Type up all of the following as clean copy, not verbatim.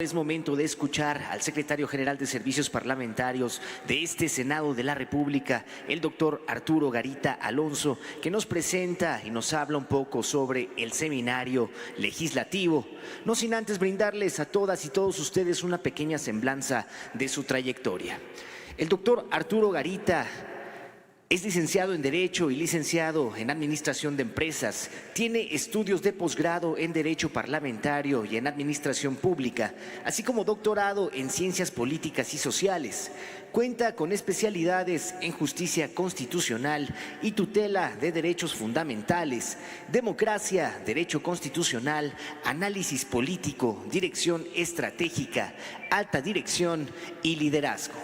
Es momento de escuchar al secretario general de Servicios Parlamentarios de este Senado de la República, el doctor Arturo Garita Alonso, que nos presenta y nos habla un poco sobre el seminario legislativo, no sin antes brindarles a todas y todos ustedes una pequeña semblanza de su trayectoria. El doctor Arturo Garita es licenciado en Derecho y licenciado en Administración de Empresas. Tiene estudios de posgrado en Derecho Parlamentario y en Administración Pública, así como doctorado en Ciencias Políticas y Sociales. Cuenta con especialidades en Justicia Constitucional y Tutela de Derechos Fundamentales, Democracia, Derecho Constitucional, Análisis Político, Dirección Estratégica, Alta Dirección y Liderazgo.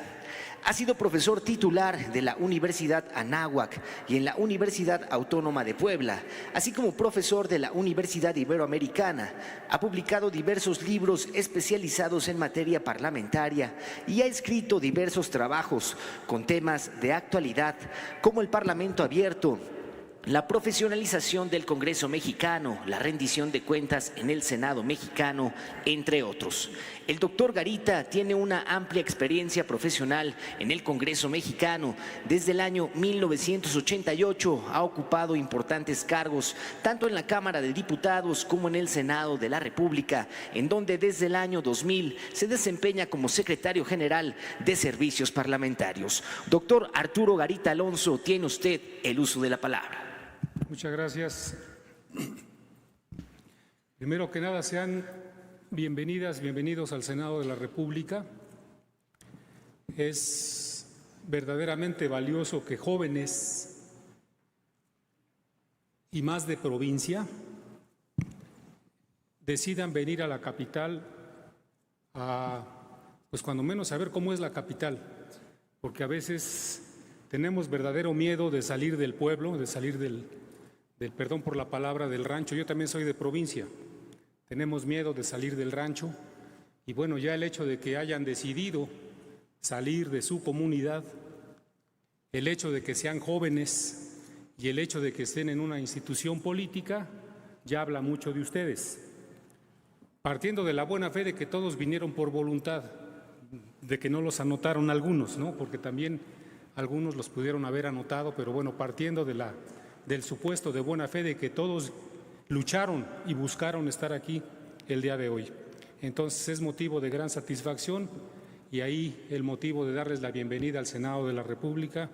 Ha sido profesor titular de la Universidad Anáhuac y en la Universidad Autónoma de Puebla, así como profesor de la Universidad Iberoamericana. Ha publicado diversos libros especializados en materia parlamentaria y ha escrito diversos trabajos con temas de actualidad como el Parlamento Abierto, la profesionalización del Congreso mexicano, la rendición de cuentas en el Senado mexicano, entre otros. El doctor Garita tiene una amplia experiencia profesional en el Congreso mexicano. Desde el año 1988 ha ocupado importantes cargos, tanto en la Cámara de Diputados como en el Senado de la República, en donde desde el año 2000 se desempeña como secretario general de Servicios Parlamentarios. Doctor Arturo Garita Alonso, tiene usted el uso de la palabra. Muchas gracias. Primero que nada, sean bienvenidas, bienvenidos al Senado de la República. Es verdaderamente valioso que jóvenes y más de provincia decidan venir a la capital pues cuando menos saber cómo es la capital, porque a veces tenemos verdadero miedo de salir del pueblo, de salir perdón por la palabra, del rancho. Yo también soy de provincia. Tenemos miedo de salir del rancho y bueno, ya el hecho de que hayan decidido salir de su comunidad, el hecho de que sean jóvenes y el hecho de que estén en una institución política, ya habla mucho de ustedes. Partiendo de la buena fe de que todos vinieron por voluntad, de que no los anotaron algunos, ¿no? Porque también algunos los pudieron haber anotado, pero bueno, partiendo del supuesto de buena fe de que todos lucharon y buscaron estar aquí el día de hoy. Entonces es motivo de gran satisfacción y ahí el motivo de darles la bienvenida al Senado de la República,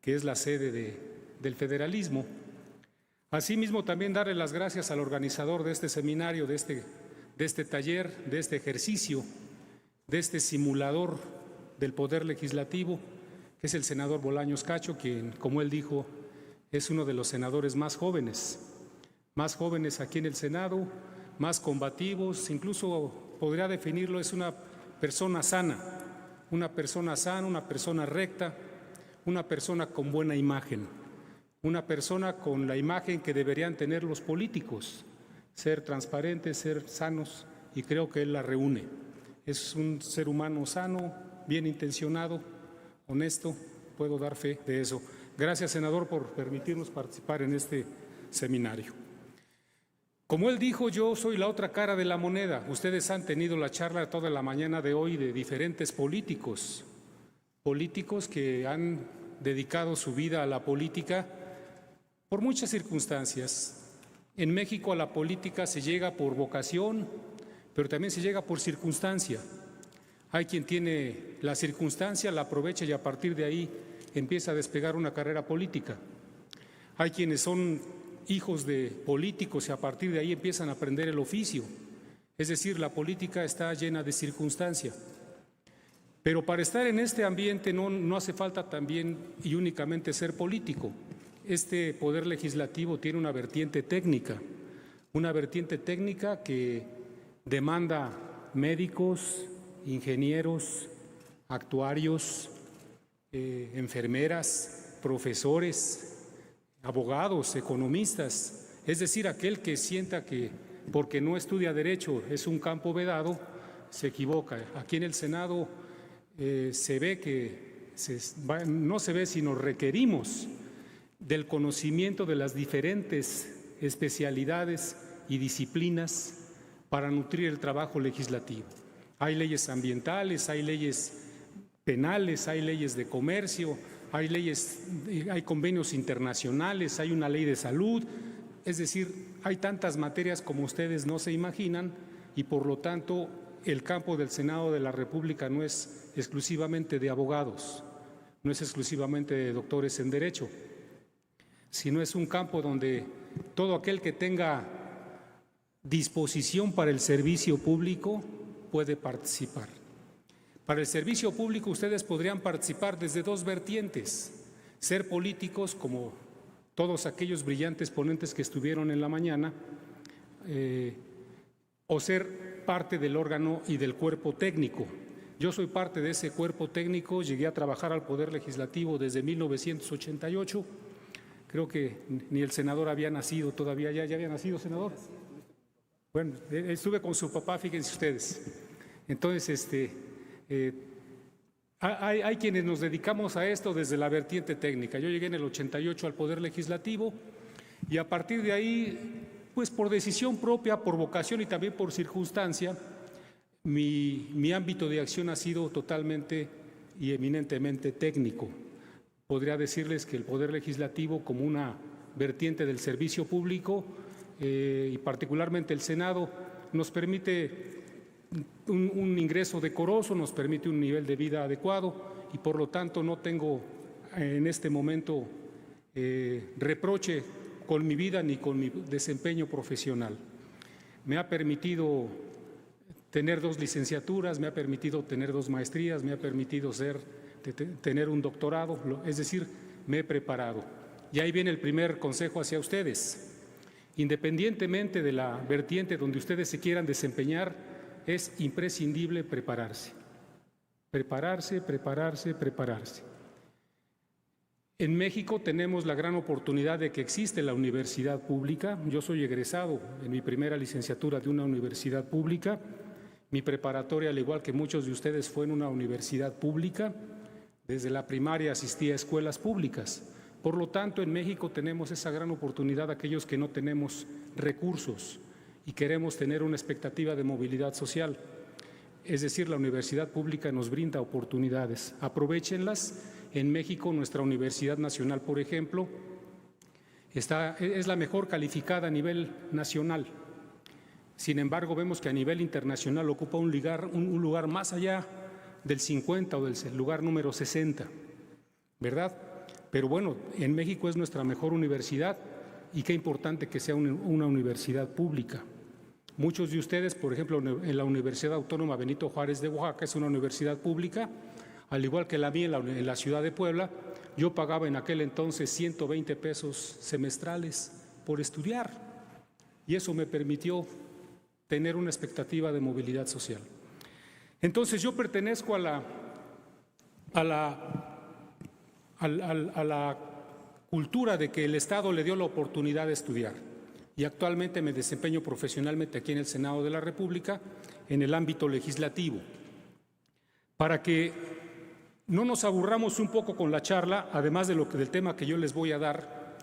que es la sede del federalismo. Asimismo, también darle las gracias al organizador de este seminario, de este taller, de este ejercicio, de este simulador del Poder Legislativo, que es el senador Bolaños Cacho, quien, como él dijo, es uno de los senadores más jóvenes aquí en el Senado, más combativos, incluso podría definirlo, es una persona sana, una persona recta, una persona con buena imagen, una persona con la imagen que deberían tener los políticos, ser transparentes, ser sanos, y creo que él la reúne. Es un ser humano sano, bien intencionado, honesto, puedo dar fe de eso. Gracias, senador, por permitirnos participar en este seminario. Como él dijo, yo soy la otra cara de la moneda. Ustedes han tenido la charla toda la mañana de hoy de diferentes políticos que han dedicado su vida a la política por muchas circunstancias. En México a la política se llega por vocación, pero también se llega por circunstancia. Hay quien tiene la circunstancia, la aprovecha y a partir de ahí empieza a despegar una carrera política. Hay quienes son hijos de políticos y a partir de ahí empiezan a aprender el oficio. Es decir, la política está llena de circunstancia. Pero para estar en este ambiente no hace falta también y únicamente ser político. Este Poder Legislativo tiene una vertiente técnica que demanda médicos, ingenieros, actuarios, enfermeras, profesores, abogados, economistas. Es decir, aquel que sienta que porque no estudia Derecho es un campo vedado, se equivoca. Aquí en el Senado se ve que no se ve, sino requerimos del conocimiento de las diferentes especialidades y disciplinas para nutrir el trabajo legislativo. Hay leyes ambientales, hay leyes penales, hay leyes de comercio, hay convenios internacionales, hay una ley de salud. Es decir, hay tantas materias como ustedes no se imaginan y por lo tanto el campo del Senado de la República no es exclusivamente de abogados, no es exclusivamente de doctores en Derecho, sino es un campo donde todo aquel que tenga disposición para el servicio público puede participar. Para el servicio público ustedes podrían participar desde dos vertientes: ser políticos, como todos aquellos brillantes ponentes que estuvieron en la mañana, o ser parte del órgano y del cuerpo técnico. Yo soy parte de ese cuerpo técnico, llegué a trabajar al Poder Legislativo desde 1988, creo que ni el senador había nacido todavía. ¿Ya había nacido, senador? Bueno, estuve con su papá, fíjense ustedes. Entonces, hay quienes nos dedicamos a esto desde la vertiente técnica. Yo llegué en el 88 al Poder Legislativo y a partir de ahí, pues por decisión propia, por vocación y también por circunstancia, mi ámbito de acción ha sido totalmente y eminentemente técnico. Podría decirles que el Poder Legislativo, como una vertiente del servicio público, y particularmente el Senado, nos permite un ingreso decoroso, nos permite un nivel de vida adecuado y por lo tanto no tengo en este momento reproche con mi vida ni con mi desempeño profesional. Me ha permitido tener 2 licenciaturas, me ha permitido tener 2 maestrías, me ha permitido tener un doctorado, es decir, me he preparado. Y ahí viene el primer consejo hacia ustedes. Independientemente de la vertiente donde ustedes se quieran desempeñar, es imprescindible prepararse. Prepararse, prepararse, prepararse. En México tenemos la gran oportunidad de que existe la universidad pública. Yo soy egresado en mi primera licenciatura de una universidad pública. Mi preparatoria, al igual que muchos de ustedes, fue en una universidad pública. Desde la primaria asistí a escuelas públicas. Por lo tanto, en México tenemos esa gran oportunidad aquellos que no tenemos recursos y queremos tener una expectativa de movilidad social. Es decir, la universidad pública nos brinda oportunidades. Aprovéchenlas. En México, nuestra Universidad Nacional, por ejemplo, es la mejor calificada a nivel nacional. Sin embargo, vemos que a nivel internacional ocupa un lugar más allá del 50 o del lugar número 60, ¿verdad? Pero bueno, en México es nuestra mejor universidad y qué importante que sea una universidad pública. Muchos de ustedes, por ejemplo, en la Universidad Autónoma Benito Juárez de Oaxaca, es una universidad pública, al igual que la mía en la ciudad de Puebla. Yo pagaba en aquel entonces 120 pesos semestrales por estudiar y eso me permitió tener una expectativa de movilidad social. Entonces yo pertenezco a la cultura de que el Estado le dio la oportunidad de estudiar y actualmente me desempeño profesionalmente aquí en el Senado de la República en el ámbito legislativo. Para que no nos aburramos un poco con la charla, además del tema que yo les voy a dar,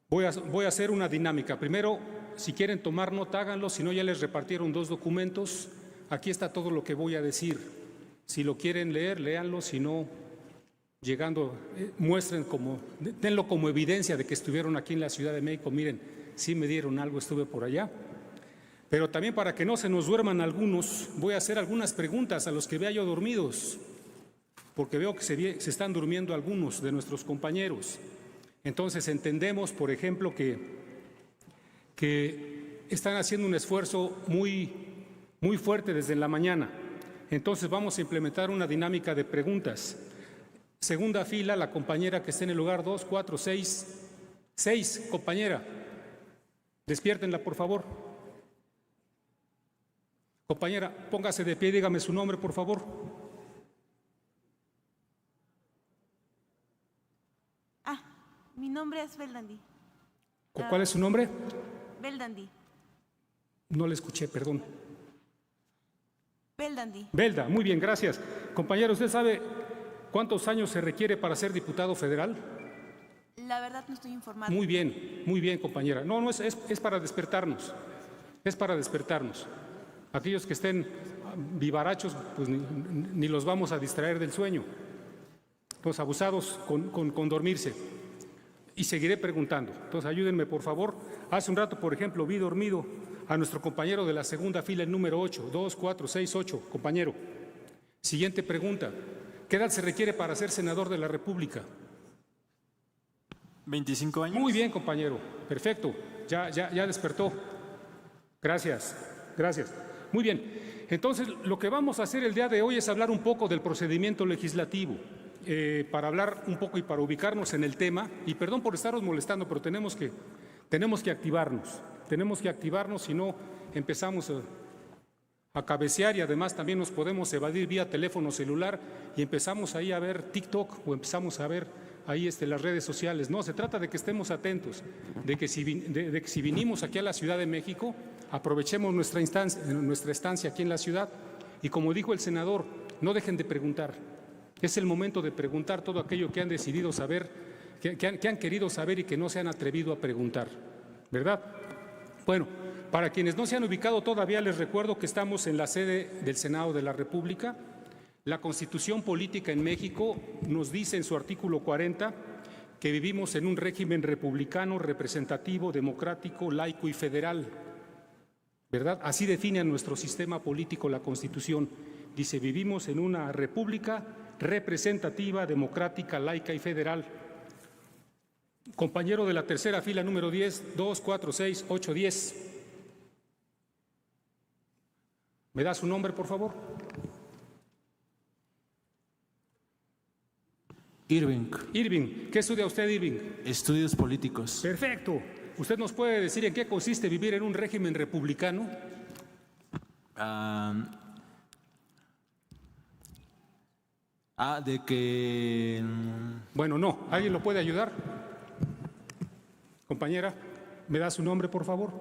voy a hacer una dinámica. Primero, si quieren tomar nota, háganlo, si no ya les repartieron 2 documentos. Aquí está todo lo que voy a decir. Si lo quieren leer, léanlo, si no, llegando, denlo como evidencia de que estuvieron aquí en la Ciudad de México. Miren, sí me dieron algo, estuve por allá. Pero también para que no se nos duerman algunos, voy a hacer algunas preguntas a los que vea yo dormidos, porque veo que se están durmiendo algunos de nuestros compañeros. Entonces entendemos, por ejemplo, que están haciendo un esfuerzo muy fuerte desde la mañana. Entonces vamos a implementar una dinámica de preguntas. Segunda fila, la compañera que esté en el lugar 2, 4, 6. 6, compañera. Despiértenla, por favor. Compañera, póngase de pie, dígame su nombre, por favor. Mi nombre es Beldandi. ¿Cuál es su nombre? Beldandi. No le escuché, perdón. Beldandi. Belda, muy bien, gracias. Compañero, ¿usted sabe cuántos años se requiere para ser diputado federal? La verdad no estoy informada. Muy bien, compañera. No, es para despertarnos. Es para despertarnos. Aquellos que estén vivarachos, pues ni los vamos a distraer del sueño. Entonces, abusados con dormirse. Y seguiré preguntando. Entonces, ayúdenme, por favor. Hace un rato, por ejemplo, vi dormido a nuestro compañero de la segunda fila, el número 8, 2, 4, 6, 8, compañero. Siguiente pregunta. ¿Qué edad se requiere para ser senador de la República? 25 años. Muy bien, compañero. Perfecto. Ya despertó. Gracias. Gracias. Muy bien. Entonces, lo que vamos a hacer el día de hoy es hablar un poco del procedimiento legislativo. Para hablar un poco y para ubicarnos en el tema, y perdón por estaros molestando, pero tenemos que activarnos. Tenemos que activarnos, si no empezamos a cabecear, y además también nos podemos evadir vía teléfono celular y empezamos ahí a ver TikTok o empezamos a ver ahí las redes sociales. No, se trata de que estemos atentos, de que si vinimos aquí a la Ciudad de México, aprovechemos nuestra estancia aquí en la ciudad, y como dijo el senador, no dejen de preguntar. Es el momento de preguntar todo aquello que han decidido saber, que han querido saber y que no se han atrevido a preguntar, ¿verdad? Bueno, para quienes no se han ubicado todavía, les recuerdo que estamos en la sede del Senado de la República. La Constitución Política en México nos dice en su artículo 40 que vivimos en un régimen republicano, representativo, democrático, laico y federal, ¿verdad? Así define a nuestro sistema político la Constitución. Dice, vivimos en una república representativa, democrática, laica y federal. Compañero de la tercera fila, número 10, 2, 4, 6, 8, 10. ¿Me da su nombre, por favor? Irving. Irving. ¿Qué estudia usted, Irving? Estudios políticos. Perfecto. ¿Usted nos puede decir en qué consiste vivir en un régimen republicano? De que... Bueno, no. ¿Alguien lo puede ayudar? Compañera, ¿me da su nombre, por favor?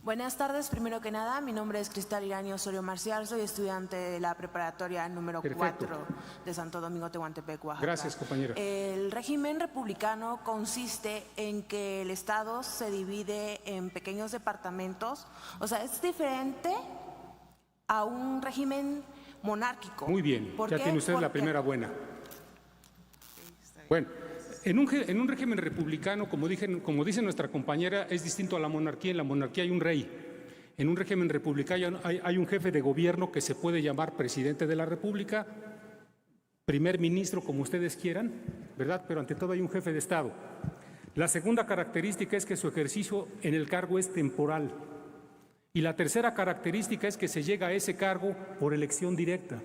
Buenas tardes. Primero que nada, mi nombre es Cristal Irani Osorio Marcial. Soy estudiante de la preparatoria número 4 de Santo Domingo, Tehuantepec, Oaxaca. Gracias, compañera. El régimen republicano consiste en que el Estado se divide en pequeños departamentos. O sea, es diferente a un régimen monárquico. Muy bien, ¿Por ya qué? tiene usted la Porque primera buena. Bueno, en un régimen republicano, como dice nuestra compañera, es distinto a la monarquía. En la monarquía hay un rey. En un régimen republicano hay un jefe de gobierno que se puede llamar presidente de la República, primer ministro, como ustedes quieran, ¿verdad? Pero ante todo hay un jefe de Estado. La segunda característica es que su ejercicio en el cargo es temporal. Y la tercera característica es que se llega a ese cargo por elección directa.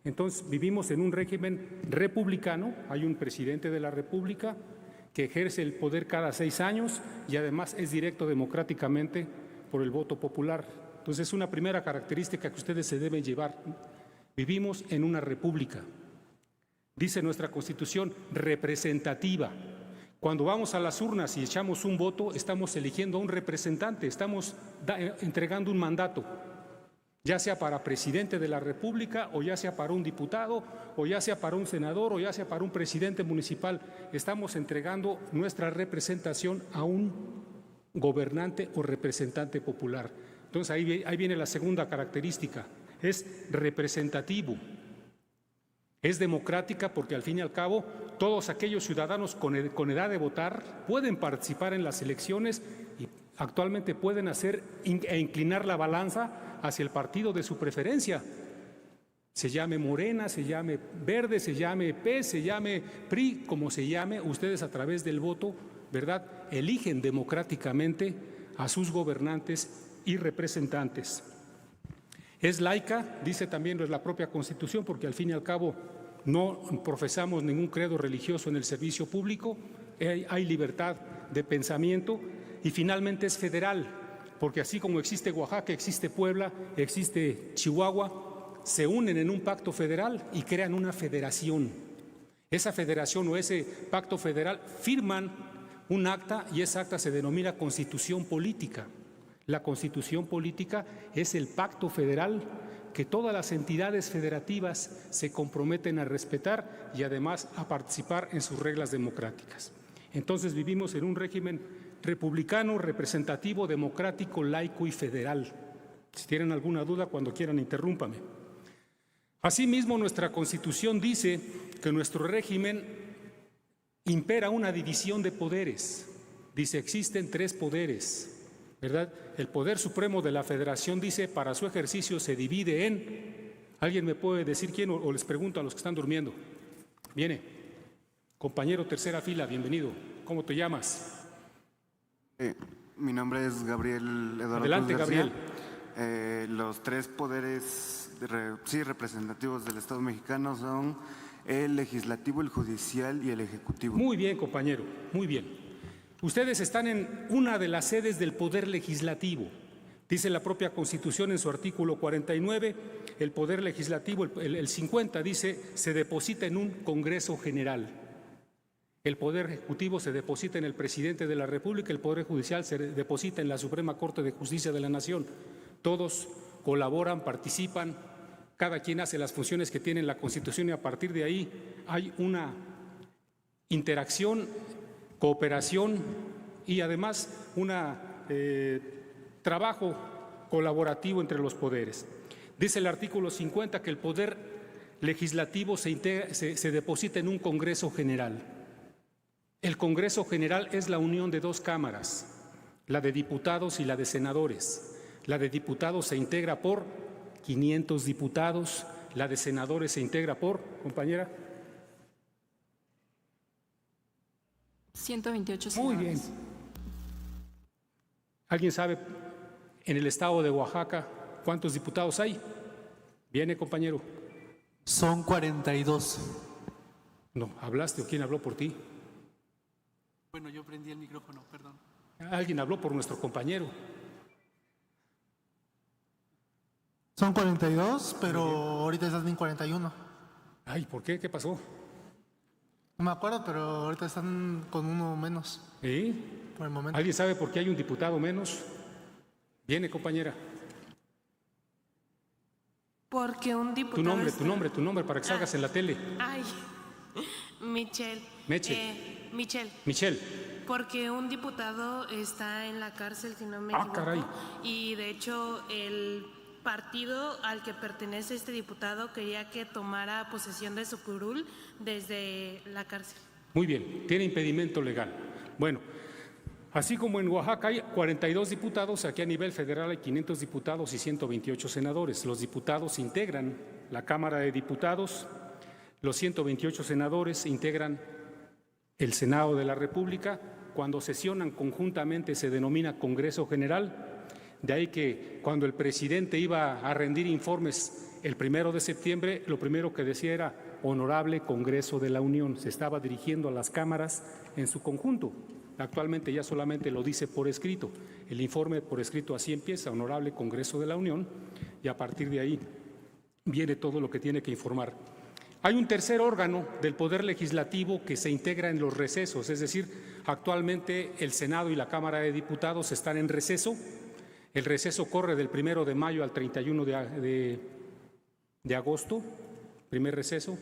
Entonces, vivimos en un régimen republicano, hay un presidente de la República que ejerce el poder cada 6 años y además es directo democráticamente por el voto popular. Entonces, es una primera característica que ustedes se deben llevar. Vivimos en una república. Dice nuestra Constitución, representativa. Cuando vamos a las urnas y echamos un voto, estamos eligiendo a un representante, estamos entregando un mandato, ya sea para presidente de la República, o ya sea para un diputado, o ya sea para un senador, o ya sea para un presidente municipal. Estamos entregando nuestra representación a un gobernante o representante popular. Entonces ahí viene la segunda característica, es representativo. Es democrática porque al fin y al cabo todos aquellos ciudadanos con edad de votar pueden participar en las elecciones y actualmente pueden hacer e inclinar la balanza hacia el partido de su preferencia. Se llame Morena, se llame Verde, se llame PES, se llame PRI, como se llame, ustedes a través del voto, ¿verdad?, eligen democráticamente a sus gobernantes y representantes. Es laica, dice también la propia Constitución, porque al fin y al cabo no profesamos ningún credo religioso en el servicio público, hay libertad de pensamiento, y finalmente es federal, porque así como existe Oaxaca, existe Puebla, existe Chihuahua, se unen en un pacto federal y crean una federación. Esa federación o ese pacto federal firman un acta y esa acta se denomina Constitución Política. La Constitución Política es el pacto federal que todas las entidades federativas se comprometen a respetar y además a participar en sus reglas democráticas. Entonces vivimos en un régimen republicano, representativo, democrático, laico y federal. Si tienen alguna duda, cuando quieran, interrúmpame. Asimismo, nuestra Constitución dice que nuestro régimen impera una división de poderes. Dice, existen 3 poderes, ¿verdad? El Poder Supremo de la Federación dice, para su ejercicio se divide en... ¿Alguien me puede decir quién? O les pregunto a los que están durmiendo. Viene. Compañero, tercera fila, bienvenido. ¿Cómo te llamas? Mi nombre es Gabriel Eduardo Adelante, Cruz García. Gabriel. Los 3 poderes representativos del Estado mexicano son el legislativo, el judicial y el ejecutivo. Muy bien, compañero, muy bien. Ustedes están en una de las sedes del Poder Legislativo. Dice la propia Constitución en su artículo 49, el Poder Legislativo, el 50, dice, se deposita en un Congreso General. El Poder Ejecutivo se deposita en el Presidente de la República, el Poder Judicial se deposita en la Suprema Corte de Justicia de la Nación. Todos colaboran, participan, cada quien hace las funciones que tiene la Constitución y a partir de ahí hay una interacción, cooperación y además un trabajo colaborativo entre los poderes. Dice el artículo 50 que el Poder Legislativo se deposita en un Congreso General. El Congreso General es la unión de 2 cámaras, la de diputados y la de senadores. La de diputados se integra por 500 diputados, la de senadores se integra por, compañera. 128 Muy senadores. bien. ¿Alguien sabe en el estado de Oaxaca cuántos diputados hay? Viene, compañero. Son 42. No, ¿hablaste o quién habló por ti? Bueno, yo prendí el micrófono, perdón. Alguien habló por nuestro compañero. Son 42, pero ahorita están en 41. Ay, ¿por qué? ¿Qué pasó? No me acuerdo, pero ahorita están con uno menos ¿Eh? por el momento. ¿Alguien sabe por qué hay un diputado menos? Viene, compañera. Porque un diputado... Tu nombre, para que salgas en la tele. Ay, Michelle. Michelle. Michelle. Porque un diputado está en la cárcel, si no me equivoco. Caray. Y de hecho, el partido al que pertenece este diputado quería que tomara posesión de su curul desde la cárcel. Muy bien, tiene impedimento legal. Bueno, así como en Oaxaca hay 42 diputados, aquí a nivel federal hay 500 diputados y 128 senadores. Los diputados integran la Cámara de Diputados, los 128 senadores integran el Senado de la República. Cuando sesionan conjuntamente se denomina Congreso General. De ahí que cuando el presidente iba a rendir informes el 1 de septiembre, lo primero que decía era Honorable Congreso de la Unión. Se estaba dirigiendo a las cámaras en su conjunto. Actualmente ya solamente lo dice por escrito. El informe por escrito así empieza, Honorable Congreso de la Unión, y a partir de ahí viene todo lo que tiene que informar. Hay un tercer órgano del Poder Legislativo que se integra en los recesos, es decir, actualmente el Senado y la Cámara de Diputados están en receso. El receso corre del 1 de mayo al 31 de agosto, primer receso,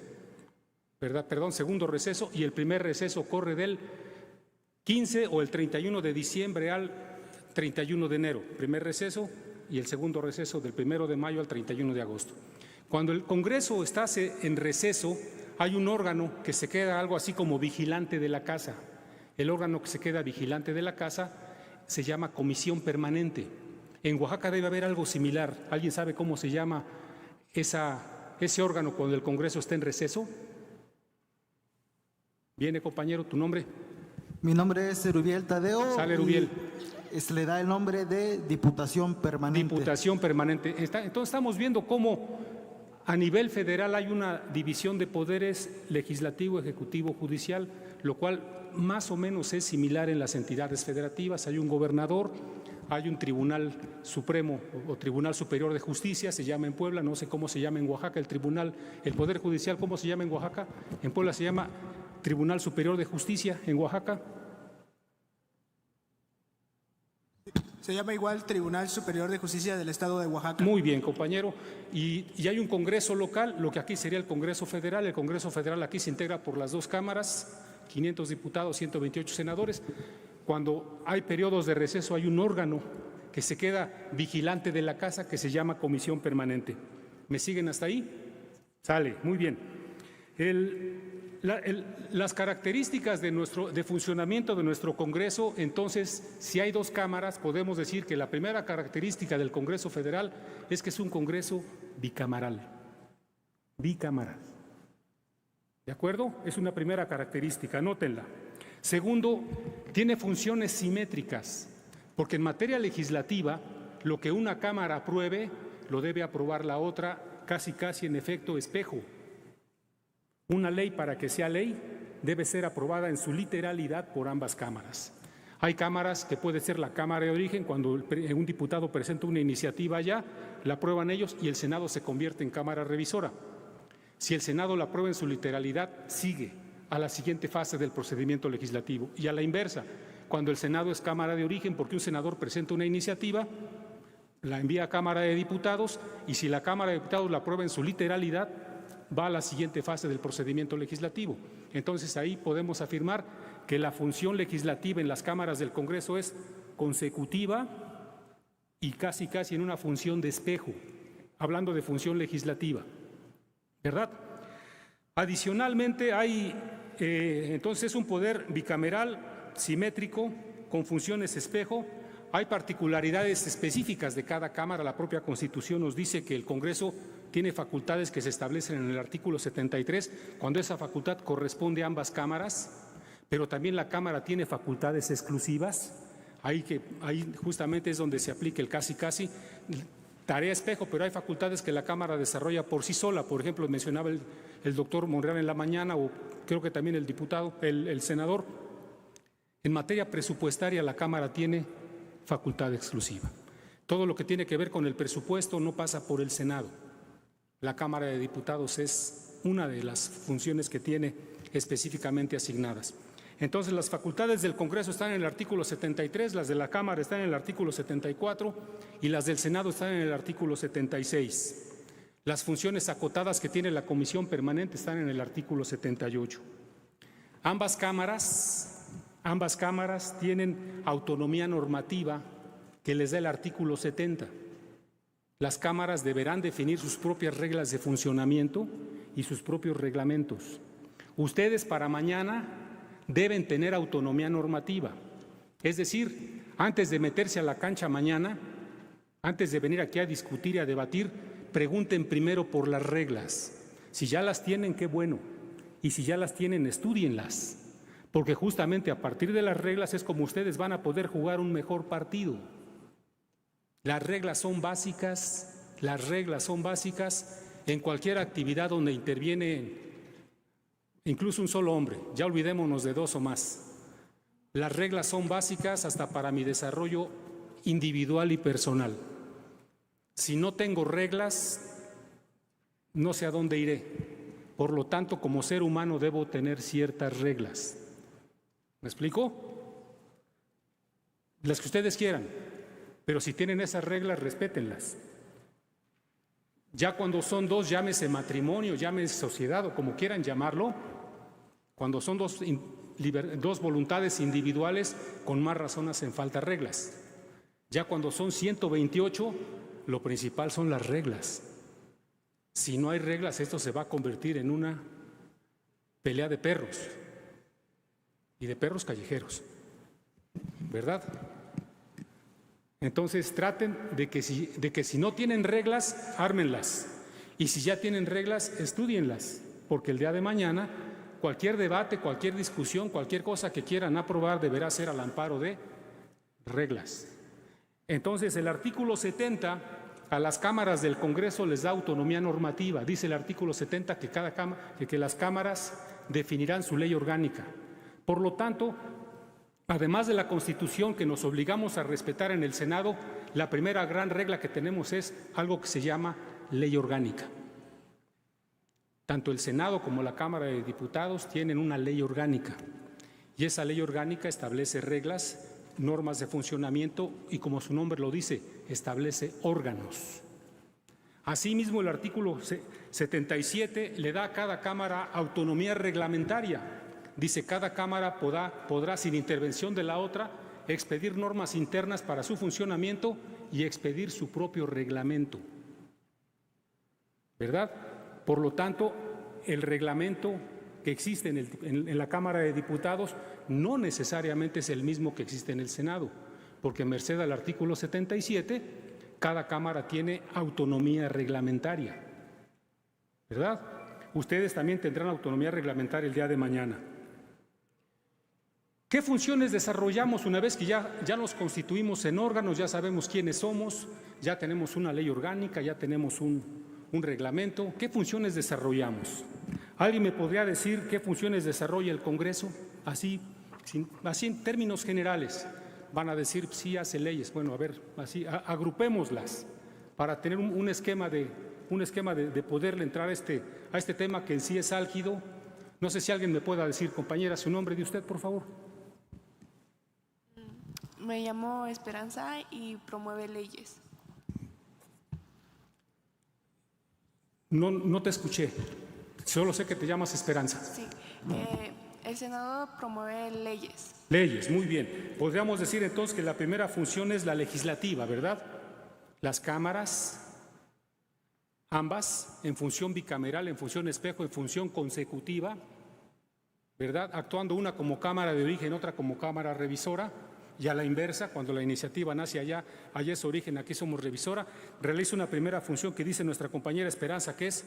segundo receso, y el primer receso corre del 15 o el 31 de diciembre al 31 de enero, primer receso, y el segundo receso del 1 de mayo al 31 de agosto. Cuando el Congreso está en receso, hay un órgano que se queda algo así como vigilante de la casa. El órgano que se queda vigilante de la casa se llama Comisión Permanente. En Oaxaca debe haber algo similar. ¿Alguien sabe cómo se llama ese órgano cuando el Congreso está en receso? Viene, compañero, ¿tu nombre? Mi nombre es Erubiel Tadeo. Sale, Erubiel. Se le da el nombre de Diputación Permanente. Diputación Permanente. Entonces estamos viendo cómo a nivel federal hay una división de poderes legislativo, ejecutivo, judicial, lo cual más o menos es similar en las entidades federativas. Hay un gobernador, hay un Tribunal Supremo o Tribunal Superior de Justicia, se llama en Puebla, no sé cómo se llama en Oaxaca, el Poder Judicial, ¿cómo se llama en Oaxaca? En Puebla se llama Tribunal Superior de Justicia, en Oaxaca. Se llama igual Tribunal Superior de Justicia del Estado de Oaxaca. Muy bien, compañero. Y hay un Congreso local, lo que aquí sería el Congreso Federal. El Congreso Federal aquí se integra por las 2 cámaras, 500 diputados, 128 senadores. Cuando hay periodos de receso hay un órgano que se queda vigilante de la casa, que se llama comisión permanente. ¿Me siguen hasta ahí? Sale, muy bien. Las características de funcionamiento de nuestro Congreso, entonces, si hay dos cámaras, podemos decir que la primera característica del Congreso Federal es que es un Congreso bicamaral. Bicamaral. ¿De acuerdo? Es una primera característica, anótenla. Segundo, tiene funciones simétricas, porque en materia legislativa, lo que una Cámara apruebe, lo debe aprobar la otra, casi en efecto espejo. Una ley, para que sea ley, debe ser aprobada en su literalidad por ambas cámaras. Hay cámaras que puede ser la Cámara de Origen, cuando un diputado presenta una iniciativa allá, la aprueban ellos y el Senado se convierte en Cámara revisora. Si el Senado la aprueba en su literalidad, sigue a la siguiente fase del procedimiento legislativo. Y a la inversa, cuando el Senado es Cámara de Origen, porque un senador presenta una iniciativa, la envía a Cámara de Diputados, y si la Cámara de Diputados la aprueba en su literalidad, va a la siguiente fase del procedimiento legislativo. Entonces ahí podemos afirmar que la función legislativa en las cámaras del Congreso es consecutiva y casi en una función de espejo, hablando de función legislativa, ¿verdad? Adicionalmente hay entonces un poder bicameral, simétrico, con funciones espejo. Hay particularidades específicas de cada Cámara. La propia Constitución nos dice que el Congreso tiene facultades que se establecen en el artículo 73, cuando esa facultad corresponde a ambas cámaras, pero también la Cámara tiene facultades exclusivas. Ahí justamente es donde se aplica el casi, tarea espejo, pero hay facultades que la Cámara desarrolla por sí sola. Por ejemplo, mencionaba el doctor Monreal en la mañana, o creo que también el senador. En materia presupuestaria, la Cámara tiene facultad exclusiva. Todo lo que tiene que ver con el presupuesto no pasa por el Senado. La Cámara de Diputados es una de las funciones que tiene específicamente asignadas. Entonces, las facultades del Congreso están en el artículo 73, las de la Cámara están en el artículo 74 y las del Senado están en el artículo 76. Las funciones acotadas que tiene la Comisión Permanente están en el artículo 78. Ambas cámaras tienen autonomía normativa que les da el artículo 70. Las cámaras deberán definir sus propias reglas de funcionamiento y sus propios reglamentos. Ustedes para mañana deben tener autonomía normativa. Es decir, antes de meterse a la cancha mañana, antes de venir aquí a discutir y a debatir, pregunten primero por las reglas. Si ya las tienen, qué bueno. Y si ya las tienen, estúdienlas. Porque justamente a partir de las reglas es como ustedes van a poder jugar un mejor partido. Las reglas son básicas en cualquier actividad donde interviene incluso un solo hombre. Ya olvidémonos de dos o más. Las reglas son básicas hasta para mi desarrollo individual y personal. Si no tengo reglas, no sé a dónde iré. Por lo tanto, como ser humano debo tener ciertas reglas. ¿Me explico? Las que ustedes quieran. Pero si tienen esas reglas, respétenlas. Ya cuando son dos, llámese matrimonio, llámese sociedad o como quieran llamarlo, cuando son dos voluntades individuales, con más razón hacen falta reglas. Ya cuando son 128, lo principal son las reglas. Si no hay reglas, esto se va a convertir en una pelea de perros y de perros callejeros, ¿verdad? Entonces traten de que si no tienen reglas, ármenlas. Y si ya tienen reglas, estúdienlas. Porque el día de mañana, cualquier debate, cualquier discusión, cualquier cosa que quieran aprobar deberá ser al amparo de reglas. Entonces el artículo 70 a las cámaras del Congreso les da autonomía normativa. Dice el artículo 70 que las cámaras definirán su ley orgánica. Por lo tanto, además de la Constitución que nos obligamos a respetar en el Senado, la primera gran regla que tenemos es algo que se llama ley orgánica. Tanto el Senado como la Cámara de Diputados tienen una ley orgánica y esa ley orgánica establece reglas, normas de funcionamiento y, como su nombre lo dice, establece órganos. Asimismo, el artículo 77 le da a cada Cámara autonomía reglamentaria. Dice, cada Cámara podrá, sin intervención de la otra, expedir normas internas para su funcionamiento y expedir su propio reglamento. ¿Verdad? Por lo tanto, el reglamento que existe en la Cámara de Diputados no necesariamente es el mismo que existe en el Senado, porque merced al artículo 77, cada Cámara tiene autonomía reglamentaria. ¿Verdad? Ustedes también tendrán autonomía reglamentaria el día de mañana. ¿Qué funciones desarrollamos una vez que ya nos constituimos en órganos, ya sabemos quiénes somos, ya tenemos una ley orgánica, ya tenemos un reglamento? ¿Qué funciones desarrollamos? ¿Alguien me podría decir qué funciones desarrolla el Congreso? Así en términos generales. Van a decir, sí, hace leyes. Bueno, a ver, así, agrupémoslas para tener un esquema de poderle entrar a este tema que en sí es álgido. No sé si alguien me pueda decir, compañera, su nombre de usted, por favor. Me llamo Esperanza y promueve leyes. No te escuché. Solo sé que te llamas Esperanza. Sí. El Senado promueve leyes. Leyes, muy bien. Podríamos decir entonces que la primera función es la legislativa, ¿verdad? Las cámaras, ambas, en función bicameral, en función espejo, en función consecutiva, ¿verdad? Actuando una como cámara de origen, otra como cámara revisora, y a la inversa, cuando la iniciativa nace allá es origen, aquí somos revisora, realiza una primera función que dice nuestra compañera Esperanza, que es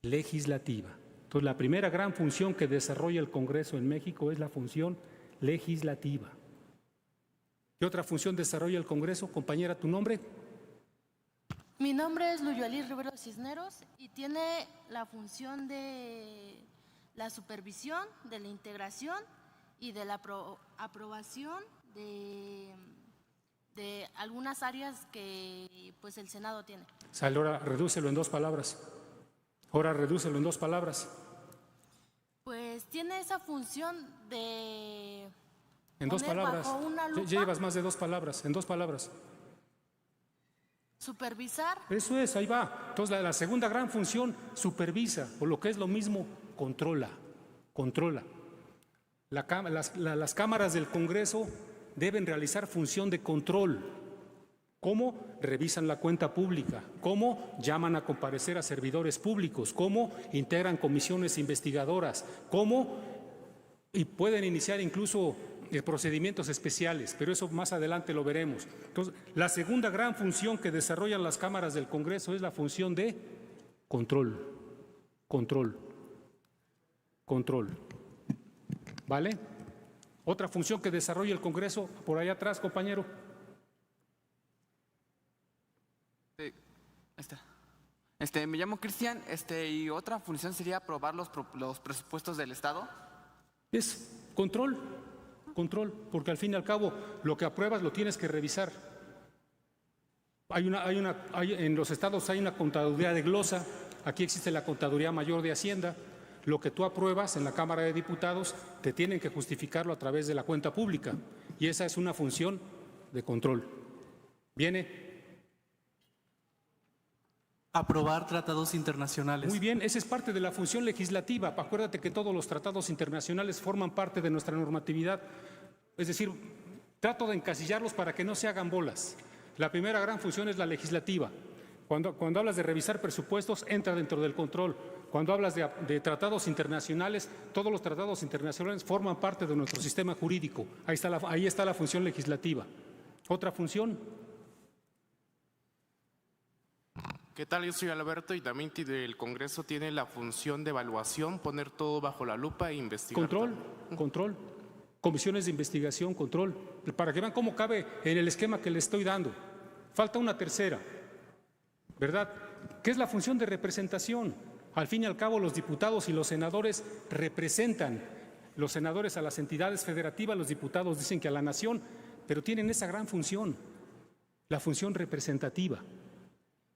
legislativa. Entonces, la primera gran función que desarrolla el Congreso en México es la función legislativa. ¿Qué otra función desarrolla el Congreso? Compañera, ¿tu nombre? Mi nombre es Luyualí Rivero Cisneros y tiene la función de la supervisión, de la integración y de la aprobación de algunas áreas que pues el Senado tiene. Sale, ahora redúcelo en 2 palabras. Pues tiene esa función de... En 2 palabras. Bajo una lupa, Ya llevas más de 2 palabras. En 2 palabras. Supervisar. Eso es, ahí va. Entonces, la segunda gran función, supervisa, o lo que es lo mismo, controla. Las cámaras del Congreso deben realizar función de control. ¿Cómo? Revisan la cuenta pública. ¿Cómo? Llaman a comparecer a servidores públicos. ¿Cómo? Integran comisiones investigadoras. ¿Cómo? Y pueden iniciar incluso procedimientos especiales, pero eso más adelante lo veremos. Entonces, la segunda gran función que desarrollan las cámaras del Congreso es la función de control. ¿Vale? Otra función que desarrolla el Congreso, por allá atrás, compañero. Me llamo Cristian, y otra función sería aprobar los presupuestos del Estado. Es control, porque al fin y al cabo lo que apruebas lo tienes que revisar. En los estados hay una contaduría de glosa, aquí existe la Contaduría Mayor de Hacienda. Lo que tú apruebas en la Cámara de Diputados te tienen que justificarlo a través de la cuenta pública, y esa es una función de control. ¿Viene? Aprobar tratados internacionales. Muy bien, esa es parte de la función legislativa. Acuérdate que todos los tratados internacionales forman parte de nuestra normatividad. Es decir, trato de encasillarlos para que no se hagan bolas. La primera gran función es la legislativa. Cuando hablas de revisar presupuestos, entra dentro del control. Cuando hablas de tratados internacionales, todos los tratados internacionales forman parte de nuestro sistema jurídico. Ahí está la función legislativa. ¿Otra función? ¿Qué tal? Yo soy Alberto y también el Congreso tiene la función de evaluación, poner todo bajo la lupa e investigar. Control. Comisiones de investigación, control. Para que vean cómo cabe en el esquema que le estoy dando. Falta una tercera, ¿verdad? ¿Qué es la función de representación? Al fin y al cabo, los diputados y los senadores representan. Los senadores a las entidades federativas, los diputados dicen que a la nación, pero tienen esa gran función, la función representativa.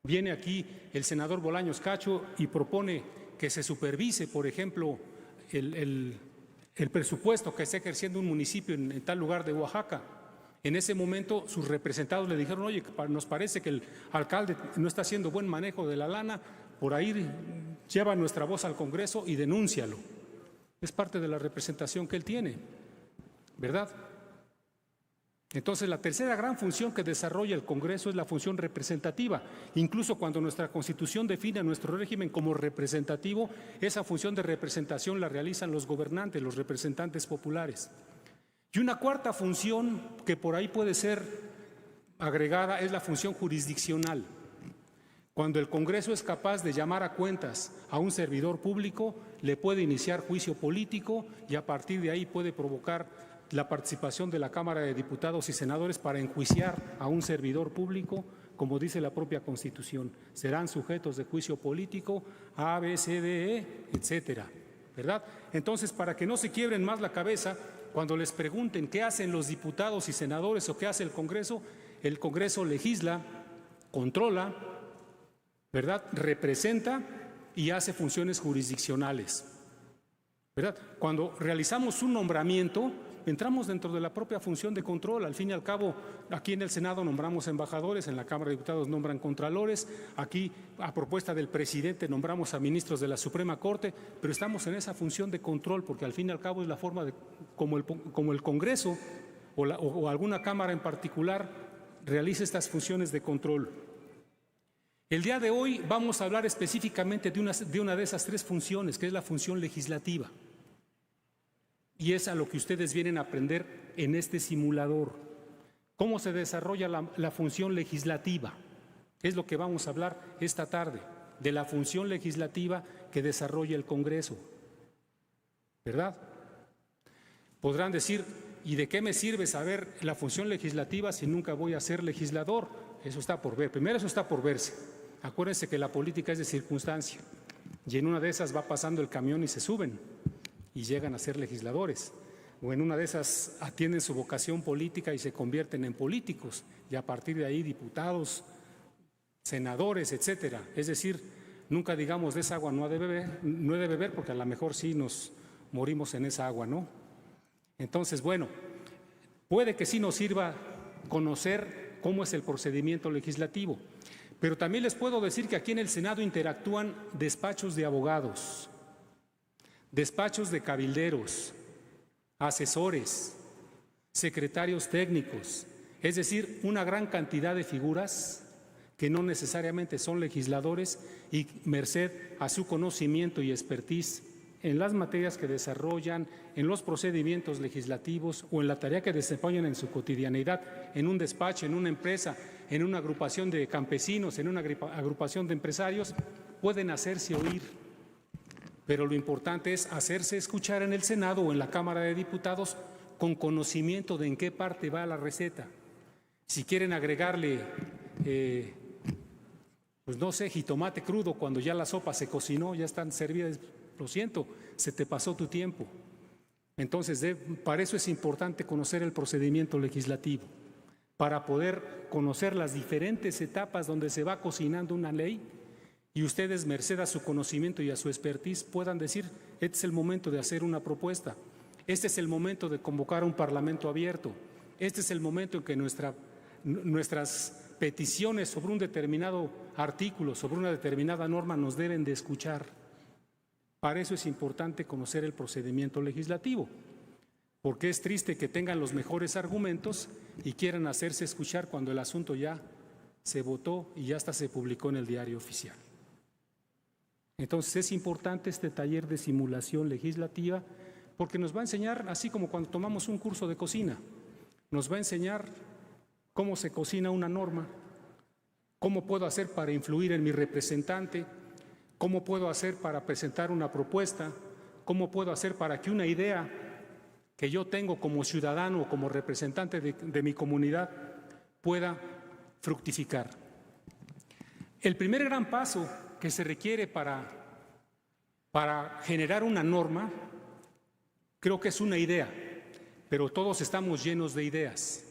Viene aquí el senador Bolaños Cacho y propone que se supervise, por ejemplo, el presupuesto que está ejerciendo un municipio en tal lugar de Oaxaca. En ese momento sus representados le dijeron, oye, nos parece que el alcalde no está haciendo buen manejo de la lana, por ahí lleva nuestra voz al Congreso y denúncialo. Es parte de la representación que él tiene, ¿verdad? Entonces, la tercera gran función que desarrolla el Congreso es la función representativa. Incluso cuando nuestra Constitución define a nuestro régimen como representativo, esa función de representación la realizan los gobernantes, los representantes populares. Y una cuarta función que por ahí puede ser agregada es la función jurisdiccional. Cuando el Congreso es capaz de llamar a cuentas a un servidor público, le puede iniciar juicio político y a partir de ahí puede provocar la participación de la Cámara de Diputados y Senadores para enjuiciar a un servidor público, como dice la propia Constitución. Serán sujetos de juicio político A, B, C, D, E, etcétera, ¿verdad? Entonces, para que no se quiebren más la cabeza, cuando les pregunten qué hacen los diputados y senadores o qué hace el Congreso legisla, controla, ¿verdad? Representa y hace funciones jurisdiccionales, ¿verdad? Cuando realizamos un nombramiento, entramos dentro de la propia función de control. Al fin y al cabo, aquí en el Senado nombramos embajadores, en la Cámara de Diputados nombran contralores, aquí a propuesta del presidente nombramos a ministros de la Suprema Corte, pero estamos en esa función de control porque al fin y al cabo es la forma de como el Congreso o alguna Cámara en particular realiza estas funciones de control. El día de hoy vamos a hablar específicamente de una de esas tres funciones, que es la función legislativa. Y es a lo que ustedes vienen a aprender en este simulador. ¿Cómo se desarrolla la función legislativa? Es lo que vamos a hablar esta tarde, de la función legislativa que desarrolla el Congreso. ¿Verdad? Podrán decir, ¿y de qué me sirve saber la función legislativa si nunca voy a ser legislador? Eso está por ver. Primero, eso está por verse. Acuérdense que la política es de circunstancia. Y en una de esas va pasando el camión y se suben y llegan a ser legisladores, o en una de esas atienden su vocación política y se convierten en políticos, y a partir de ahí diputados, senadores, etcétera. Es decir, nunca digamos de esa agua no he de beber, porque a lo mejor sí nos morimos en esa agua, ¿no? Entonces, bueno, puede que sí nos sirva conocer cómo es el procedimiento legislativo, pero también les puedo decir que aquí en el Senado interactúan despachos de abogados, despachos de cabilderos, asesores, secretarios técnicos, es decir, una gran cantidad de figuras que no necesariamente son legisladores y merced a su conocimiento y expertise en las materias que desarrollan, en los procedimientos legislativos o en la tarea que desempeñan en su cotidianidad, en un despacho, en una empresa, en una agrupación de campesinos, en una agrupación de empresarios, pueden hacerse oír. Pero lo importante es hacerse escuchar en el Senado o en la Cámara de Diputados con conocimiento de en qué parte va la receta. Si quieren agregarle, pues no sé, jitomate crudo cuando ya la sopa se cocinó, ya están servidas, lo siento, se te pasó tu tiempo. Entonces, para eso es importante conocer el procedimiento legislativo, para poder conocer las diferentes etapas donde se va cocinando una ley. Y ustedes, merced a su conocimiento y a su expertise, puedan decir, este es el momento de hacer una propuesta, este es el momento de convocar un parlamento abierto, este es el momento en que nuestras peticiones sobre un determinado artículo, sobre una determinada norma, nos deben de escuchar. Para eso es importante conocer el procedimiento legislativo, porque es triste que tengan los mejores argumentos y quieran hacerse escuchar cuando el asunto ya se votó y ya hasta se publicó en el diario oficial. Entonces es importante este taller de simulación legislativa porque nos va a enseñar, así como cuando tomamos un curso de cocina, nos va a enseñar cómo se cocina una norma, cómo puedo hacer para influir en mi representante, cómo puedo hacer para presentar una propuesta, cómo puedo hacer para que una idea que yo tengo como ciudadano o como representante de mi comunidad pueda fructificar. El primer gran paso que se requiere para generar una norma, creo que es una idea, pero todos estamos llenos de ideas.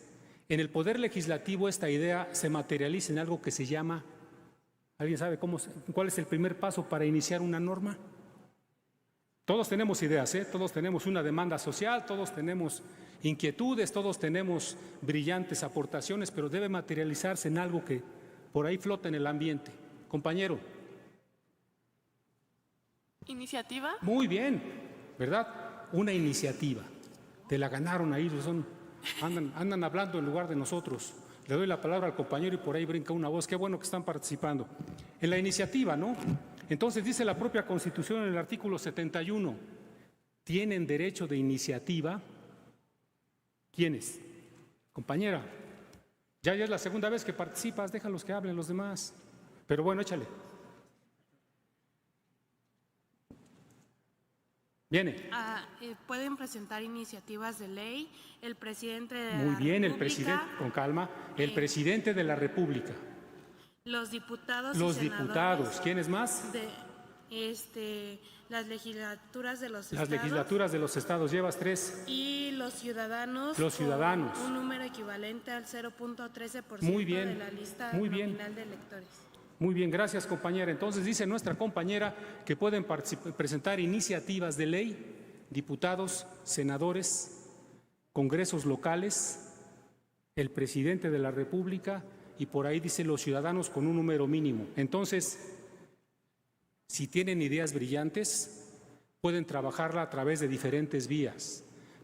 En el Poder Legislativo esta idea se materializa en algo que se llama, ¿alguien sabe cuál es el primer paso para iniciar una norma? Todos tenemos ideas, todos tenemos una demanda social, todos tenemos inquietudes, todos tenemos brillantes aportaciones, pero debe materializarse en algo que por ahí flota en el ambiente. Compañero. ¿Iniciativa? Muy bien, ¿verdad? Una iniciativa. Te la ganaron ahí, son Andan hablando en lugar de nosotros. Le doy la palabra al compañero y por ahí brinca una voz. Qué bueno que están participando. En la iniciativa, ¿no? Entonces dice la propia Constitución en el artículo 71, ¿tienen derecho de iniciativa? ¿Quiénes? Compañera, ya es la segunda vez que participas, déjalos que hablen los demás. Pero bueno, échale. Viene. Pueden presentar iniciativas de ley el presidente de Muy la bien, el República, presidente, con calma, el presidente de la República. los diputados Los y senadores diputados, ¿quiénes más? de las legislaturas de los Las estados legislaturas de los estados, llevas 3. y los ciudadanos. Los ciudadanos. con un número equivalente al 0.13% Muy bien, de la lista muy bien. nominal de electores. Muy bien, gracias compañera. Entonces dice nuestra compañera que pueden presentar iniciativas de ley, diputados, senadores, congresos locales, el presidente de la República y por ahí dice los ciudadanos con un número mínimo. Entonces, si tienen ideas brillantes, pueden trabajarla a través de diferentes vías.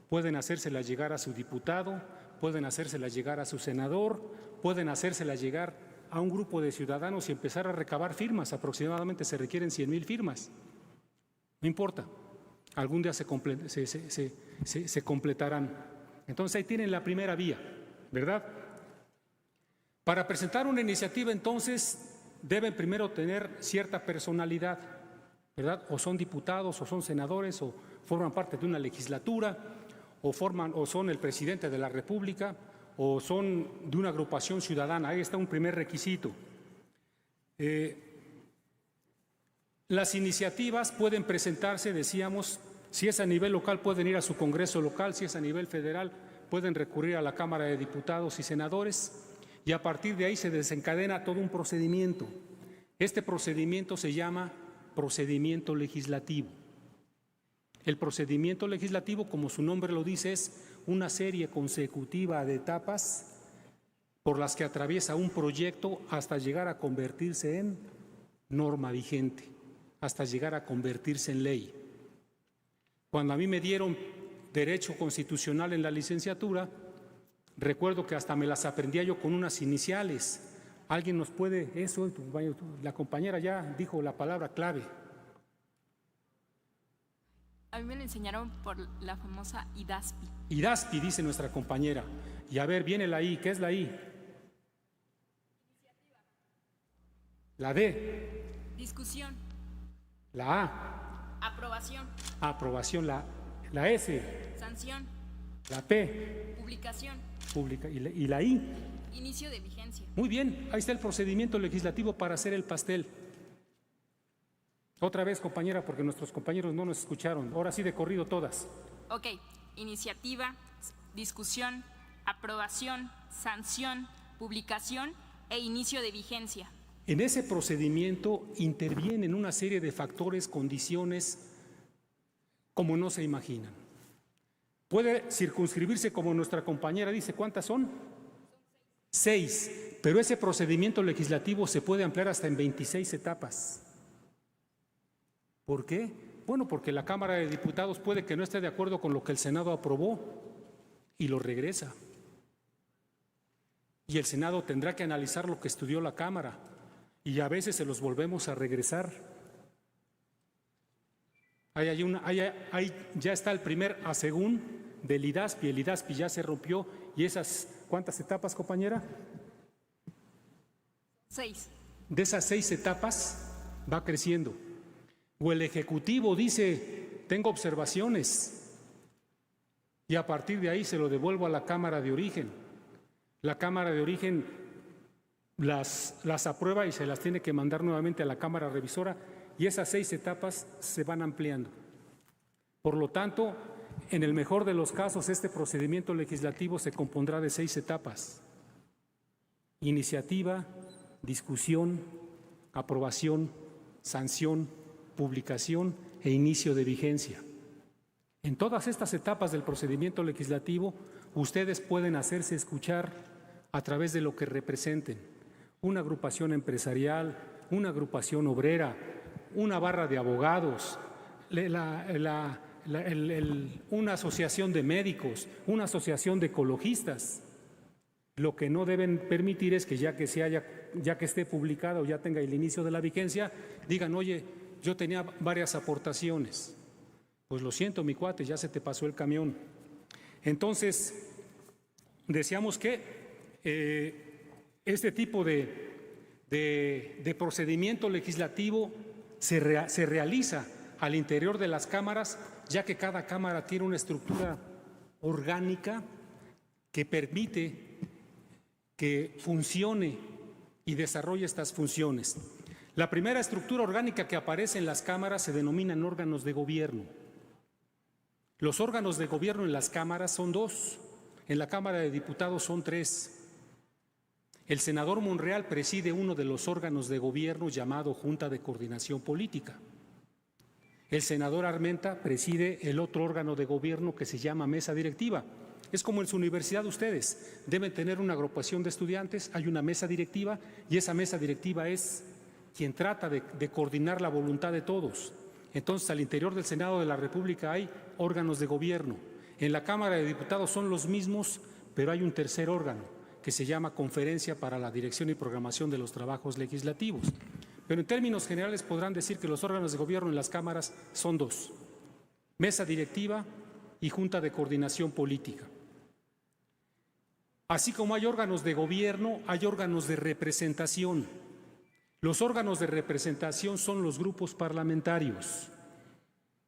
Pueden hacérselas llegar a su diputado, pueden hacérselas llegar a su senador, pueden hacérselas llegar a un grupo de ciudadanos y empezar a recabar firmas. Aproximadamente se requieren 100,000 firmas. No importa, algún día se completarán. Entonces ahí tienen la primera vía, ¿verdad? Para presentar una iniciativa, entonces, deben primero tener cierta personalidad, ¿verdad? O son diputados, o son senadores, o forman parte de una legislatura, o son el presidente de la República, o son de una agrupación ciudadana. Ahí está un primer requisito. Las iniciativas pueden presentarse, decíamos, si es a nivel local pueden ir a su Congreso local, si es a nivel federal pueden recurrir a la Cámara de Diputados y Senadores y a partir de ahí se desencadena todo un procedimiento. Este procedimiento se llama procedimiento legislativo. El procedimiento legislativo, como su nombre lo dice, es una serie consecutiva de etapas por las que atraviesa un proyecto hasta llegar a convertirse en norma vigente, hasta llegar a convertirse en ley. Cuando a mí me dieron Derecho Constitucional en la licenciatura, recuerdo que hasta me las aprendía yo con unas iniciales. ¿Alguien nos puede eso? La compañera ya dijo la palabra clave. A mí me lo enseñaron por la famosa IDASPI. IDASPI, dice nuestra compañera. Y a ver, viene la I. ¿Qué es la I? La D. Discusión. La A. Aprobación. Aprobación. La S. Sanción. La P. Publicación. Y la I. Inicio de vigencia. Muy bien, ahí está el procedimiento legislativo para hacer el pastel. Otra vez, compañera, porque nuestros compañeros no nos escucharon. Ahora sí, de corrido todas. Ok, iniciativa, discusión, aprobación, sanción, publicación e inicio de vigencia. En ese procedimiento intervienen una serie de factores, condiciones, como no se imaginan. Puede circunscribirse como nuestra compañera dice, ¿cuántas son? 6, pero ese procedimiento legislativo se puede ampliar hasta en 26 etapas. ¿Por qué? Bueno, porque la Cámara de Diputados puede que no esté de acuerdo con lo que el Senado aprobó y lo regresa. Y el Senado tendrá que analizar lo que estudió la Cámara y a veces se los volvemos a regresar. Ahí ya está el primer asegún del IDASPI. El IDASPI ya se rompió y esas, ¿cuántas etapas, compañera? 6. De esas 6 etapas va creciendo. O el Ejecutivo dice, tengo observaciones, y a partir de ahí se lo devuelvo a la Cámara de Origen. La Cámara de Origen las aprueba y se las tiene que mandar nuevamente a la Cámara Revisora, y esas 6 etapas se van ampliando. Por lo tanto, en el mejor de los casos, este procedimiento legislativo se compondrá de 6 etapas. Iniciativa, discusión, aprobación, sanción, publicación e inicio de vigencia. En todas estas etapas del procedimiento legislativo, ustedes pueden hacerse escuchar a través de lo que representen. Una agrupación empresarial, una agrupación obrera, una barra de abogados, la una asociación de médicos, una asociación de ecologistas. Lo que no deben permitir es que ya que esté publicada o ya tenga el inicio de la vigencia, digan, oye, yo tenía varias aportaciones. Pues lo siento, mi cuate, ya se te pasó el camión. Entonces, decíamos que este tipo de procedimiento legislativo se realiza al interior de las cámaras, ya que cada cámara tiene una estructura orgánica que permite que funcione y desarrolle estas funciones. La primera estructura orgánica que aparece en las cámaras se denominan órganos de gobierno. Los órganos de gobierno en las cámaras son 2, en la Cámara de Diputados son 3. El senador Monreal preside uno de los órganos de gobierno llamado Junta de Coordinación Política. El senador Armenta preside el otro órgano de gobierno que se llama Mesa Directiva. Es como en su universidad ustedes, deben tener una agrupación de estudiantes, hay una mesa directiva y esa mesa directiva es quien trata de coordinar la voluntad de todos. Entonces, al interior del Senado de la República hay órganos de gobierno. En la Cámara de Diputados son los mismos, pero hay un tercer órgano que se llama Conferencia para la Dirección y Programación de los Trabajos Legislativos. Pero en términos generales podrán decir que los órganos de gobierno en las cámaras son 2, Mesa Directiva y Junta de Coordinación Política. Así como hay órganos de gobierno, hay órganos de representación. Los órganos de representación son los grupos parlamentarios.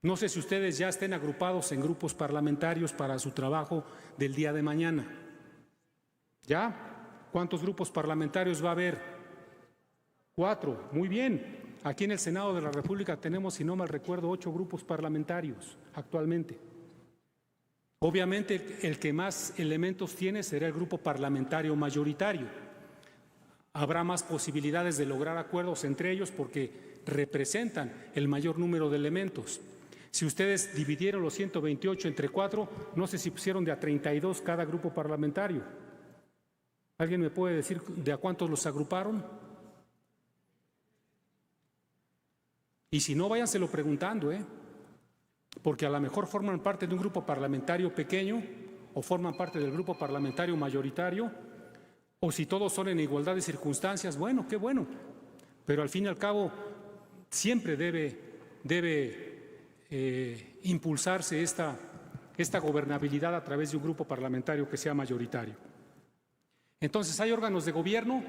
No sé si ustedes ya estén agrupados en grupos parlamentarios para su trabajo del día de mañana. ¿Ya? ¿Cuántos grupos parlamentarios va a haber? 4. Muy bien. Aquí en el Senado de la República tenemos, si no mal recuerdo, 8 grupos parlamentarios actualmente. Obviamente el que más elementos tiene será el grupo parlamentario mayoritario. Habrá más posibilidades de lograr acuerdos entre ellos porque representan el mayor número de elementos. Si ustedes dividieron los 128 entre 4, no sé si pusieron de a 32 cada grupo parlamentario. ¿Alguien me puede decir de a cuántos los agruparon? Y si no, váyanselo preguntando, porque a lo mejor forman parte de un grupo parlamentario pequeño o forman parte del grupo parlamentario mayoritario, o si todos son en igualdad de circunstancias, bueno, qué bueno. Pero al fin y al cabo siempre debe impulsarse esta gobernabilidad a través de un grupo parlamentario que sea mayoritario. Entonces hay órganos de gobierno,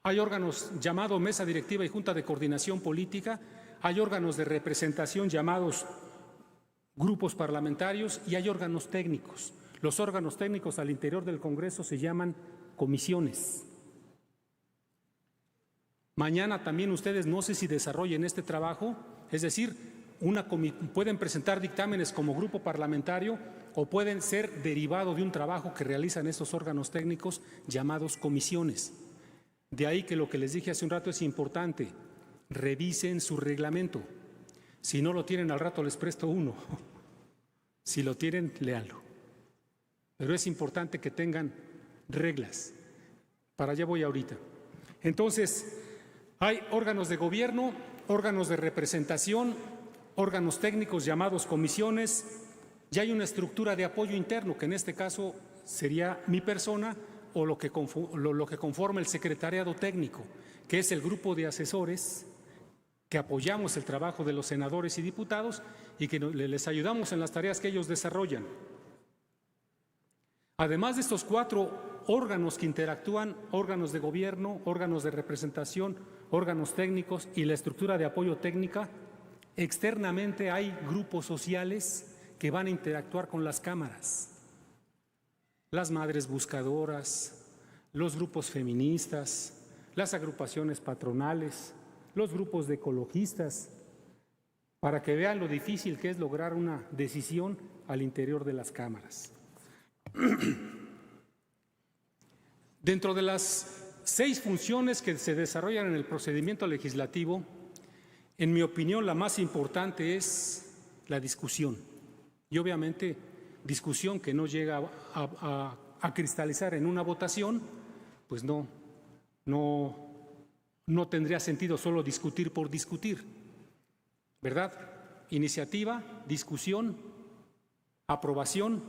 hay órganos llamados Mesa Directiva y Junta de Coordinación Política, hay órganos de representación llamados grupos parlamentarios y hay órganos técnicos. Los órganos técnicos al interior del Congreso se llaman comisiones. Mañana también ustedes no sé si desarrollen este trabajo, es decir, pueden presentar dictámenes como grupo parlamentario o pueden ser derivado de un trabajo que realizan estos órganos técnicos llamados comisiones. De ahí que lo que les dije hace un rato es importante, revisen su reglamento. Si no lo tienen, al rato les presto uno. Si lo tienen, léanlo. Pero es importante que tengan reglas. Para allá voy ahorita. Entonces, hay órganos de gobierno, órganos de representación, órganos técnicos llamados comisiones, y hay una estructura de apoyo interno, que en este caso sería mi persona o lo que conforma el secretariado técnico, que es el grupo de asesores que apoyamos el trabajo de los senadores y diputados y que les ayudamos en las tareas que ellos desarrollan. Además de estos 4 órganos que interactúan, órganos de gobierno, órganos de representación, órganos técnicos y la estructura de apoyo técnica, externamente hay grupos sociales que van a interactuar con las cámaras. Las madres buscadoras, los grupos feministas, las agrupaciones patronales, los grupos de ecologistas, para que vean lo difícil que es lograr una decisión al interior de las cámaras. Dentro de las 6 funciones que se desarrollan en el procedimiento legislativo, en mi opinión la más importante es la discusión. Y obviamente discusión que no llega a cristalizar en una votación, pues no tendría sentido solo discutir por discutir, ¿verdad? Iniciativa, discusión aprobación,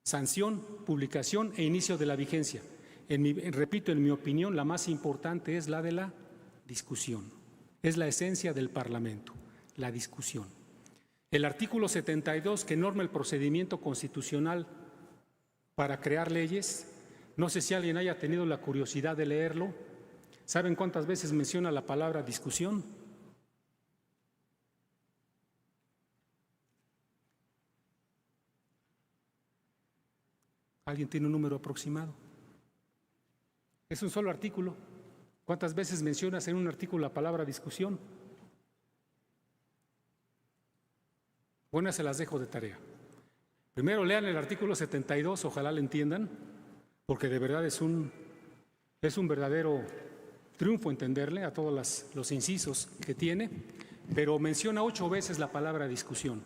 sanción, publicación e inicio de la vigencia. Repito, en mi opinión, la más importante es la de la discusión. Es la esencia del Parlamento, la discusión. El artículo 72, que norma el procedimiento constitucional para crear leyes, no sé si alguien haya tenido la curiosidad de leerlo. ¿Saben cuántas veces menciona la palabra discusión? ¿Alguien tiene un número aproximado? Es un solo artículo. ¿Cuántas veces mencionas en un artículo la palabra discusión? Buenas, se las dejo de tarea. Primero lean el artículo 72, ojalá lo entiendan, porque de verdad es un verdadero triunfo entenderle a todos los incisos que tiene, pero menciona 8 veces la palabra discusión.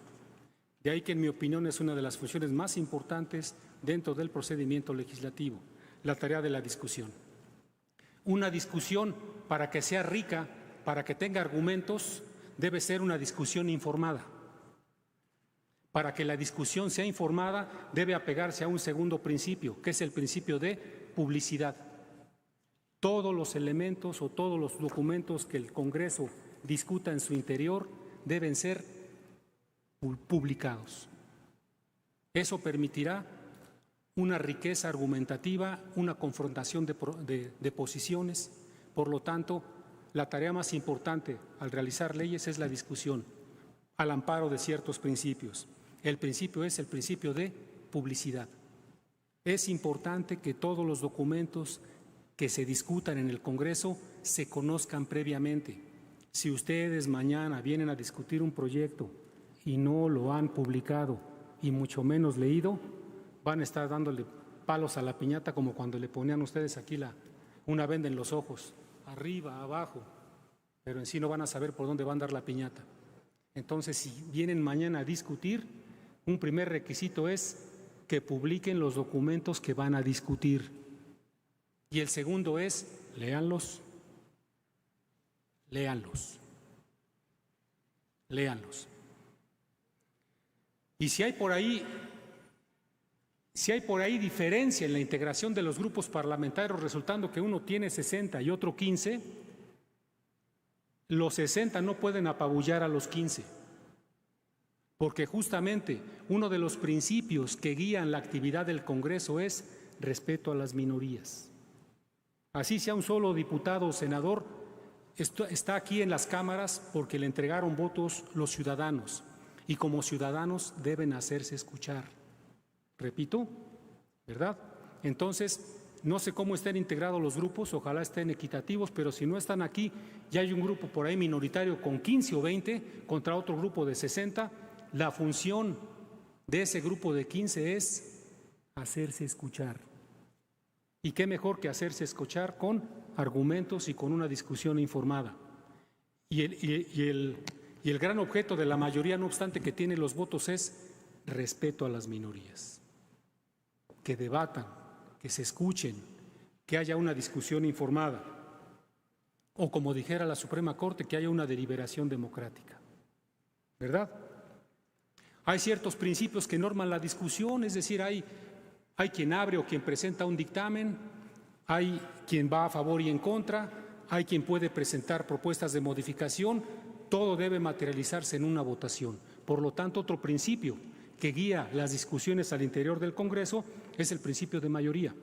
De ahí que en mi opinión es una de las funciones más importantes dentro del procedimiento legislativo, la tarea de la discusión. Una discusión, para que sea rica, para que tenga argumentos, debe ser una discusión informada. Para que la discusión sea informada, debe apegarse a un segundo principio, que es el principio de publicidad. Todos los elementos o todos los documentos que el Congreso discuta en su interior deben ser publicados. Eso permitirá una riqueza argumentativa, una confrontación de posiciones. Por lo tanto, la tarea más importante al realizar leyes es la discusión, al amparo de ciertos principios. El principio es el principio de publicidad. Es importante que todos los documentos que se discutan en el Congreso se conozcan previamente. Si ustedes mañana vienen a discutir un proyecto y no lo han publicado y mucho menos leído, van a estar dándole palos a la piñata como cuando le ponían ustedes aquí una venda en los ojos, arriba, abajo, pero en sí no van a saber por dónde van a dar la piñata. Entonces, si vienen mañana a discutir, un primer requisito es que publiquen los documentos que van a discutir. Y el segundo es, léanlos. Y si hay por ahí diferencia en la integración de los grupos parlamentarios, resultando que uno tiene 60 y otro 15, los 60 no pueden apabullar a los 15, porque justamente uno de los principios que guían la actividad del Congreso es respeto a las minorías. Así sea un solo diputado o senador, está aquí en las cámaras porque le entregaron votos los ciudadanos y como ciudadanos deben hacerse escuchar. Repito, ¿verdad? Entonces, no sé cómo estén integrados los grupos, ojalá estén equitativos, pero si no están aquí, ya hay un grupo por ahí minoritario con 15 o 20 contra otro grupo de 60. La función de ese grupo de 15 es hacerse escuchar. ¿Y qué mejor que hacerse escuchar con argumentos y con una discusión informada? Y el gran objeto de la mayoría, no obstante, que tiene los votos es respeto a las minorías. Que debatan, que se escuchen, que haya una discusión informada. O como dijera la Suprema Corte, que haya una deliberación democrática. ¿Verdad? Hay ciertos principios que norman la discusión, es decir, hay quien abre o quien presenta un dictamen, hay quien va a favor y en contra, hay quien puede presentar propuestas de modificación, todo debe materializarse en una votación. Por lo tanto, otro principio que guía las discusiones al interior del Congreso es el principio de mayoría.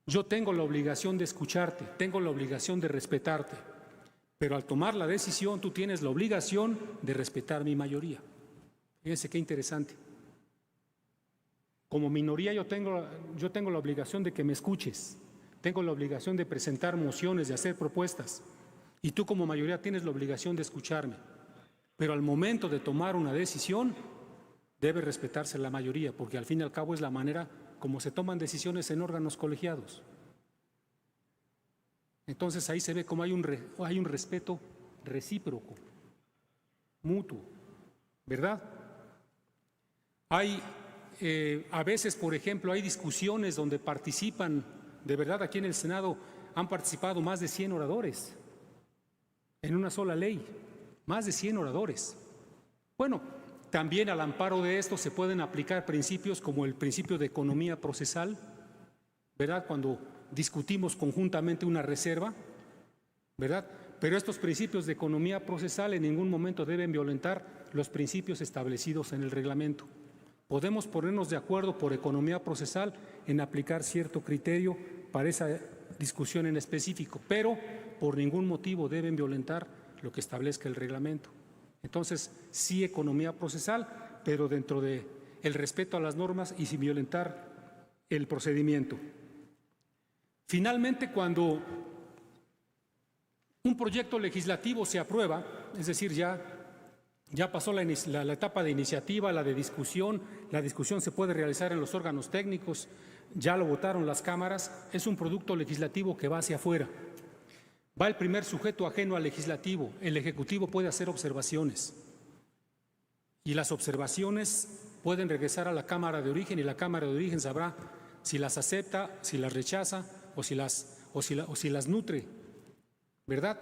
Yo tengo la obligación de escucharte, tengo la obligación de respetarte, pero al tomar la decisión tú tienes la obligación de respetar mi mayoría. Fíjense qué interesante. Como minoría yo tengo la obligación de que me escuches, tengo la obligación de presentar mociones, de hacer propuestas, y tú como mayoría tienes la obligación de escucharme. Pero al momento de tomar una decisión, debe respetarse la mayoría, porque al fin y al cabo es la manera como se toman decisiones en órganos colegiados. Entonces ahí se ve cómo hay un respeto recíproco, mutuo, ¿verdad? A veces, por ejemplo, hay discusiones donde participan, de verdad aquí en el Senado han participado más de 100 oradores en una sola ley, más de 100 oradores. Bueno, También al amparo de esto se pueden aplicar principios como el principio de economía procesal, ¿verdad? Cuando discutimos conjuntamente una reserva, ¿verdad? Pero estos principios de economía procesal en ningún momento deben violentar los principios establecidos en el reglamento. Podemos ponernos de acuerdo por economía procesal en aplicar cierto criterio para esa discusión en específico, pero por ningún motivo deben violentar lo que establezca el reglamento. Entonces, sí economía procesal, pero dentro de el respeto a las normas y sin violentar el procedimiento. Finalmente, cuando un proyecto legislativo se aprueba, es decir, ya pasó la etapa de iniciativa, la de discusión, la discusión se puede realizar en los órganos técnicos, ya lo votaron las cámaras, es un producto legislativo que va hacia afuera. Va el primer sujeto ajeno al legislativo, el Ejecutivo puede hacer observaciones y las observaciones pueden regresar a la Cámara de Origen y la Cámara de Origen sabrá si las acepta, si las rechaza o si las nutre, ¿verdad?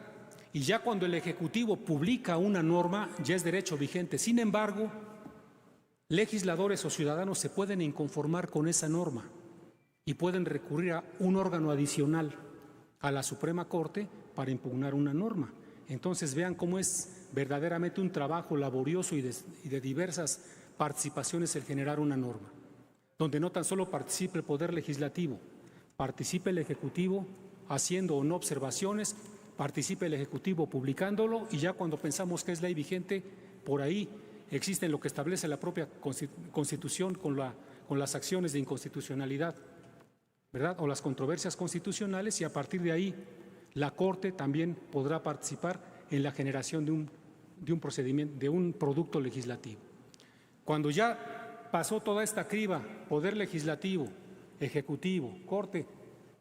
Y ya cuando el Ejecutivo publica una norma, ya es derecho vigente. Sin embargo, legisladores o ciudadanos se pueden inconformar con esa norma y pueden recurrir a un órgano adicional, a la Suprema Corte, para impugnar una norma. Entonces vean cómo es verdaderamente un trabajo laborioso y de diversas participaciones el generar una norma, donde no tan solo participe el Poder Legislativo, participe el Ejecutivo haciendo o no observaciones, participe el Ejecutivo publicándolo y ya cuando pensamos que es ley vigente, por ahí existe lo que establece la propia Constitución con las acciones de inconstitucionalidad, ¿verdad? O las controversias constitucionales y a partir de ahí la Corte también podrá participar en la generación de un procedimiento, de un producto legislativo. Cuando ya pasó toda esta criba, Poder Legislativo, Ejecutivo, Corte,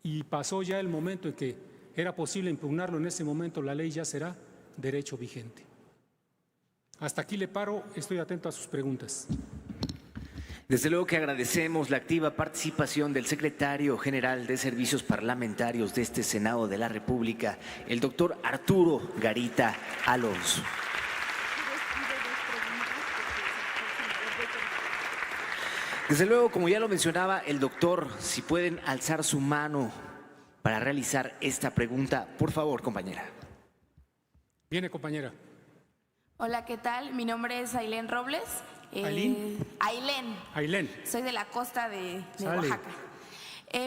y pasó ya el momento en que era posible impugnarlo, en ese momento la ley ya será derecho vigente. Hasta aquí le paro, estoy atento a sus preguntas. Desde luego que agradecemos la activa participación del secretario general de Servicios Parlamentarios de este Senado de la República, el doctor Arturo Garita Alonso. Desde luego, como ya lo mencionaba el doctor, si pueden alzar su mano para realizar esta pregunta, por favor, compañera. Viene, compañera. Hola, ¿qué tal? Mi nombre es Ailén Robles. ¿Ailén? Ailén. Soy de la costa de Oaxaca.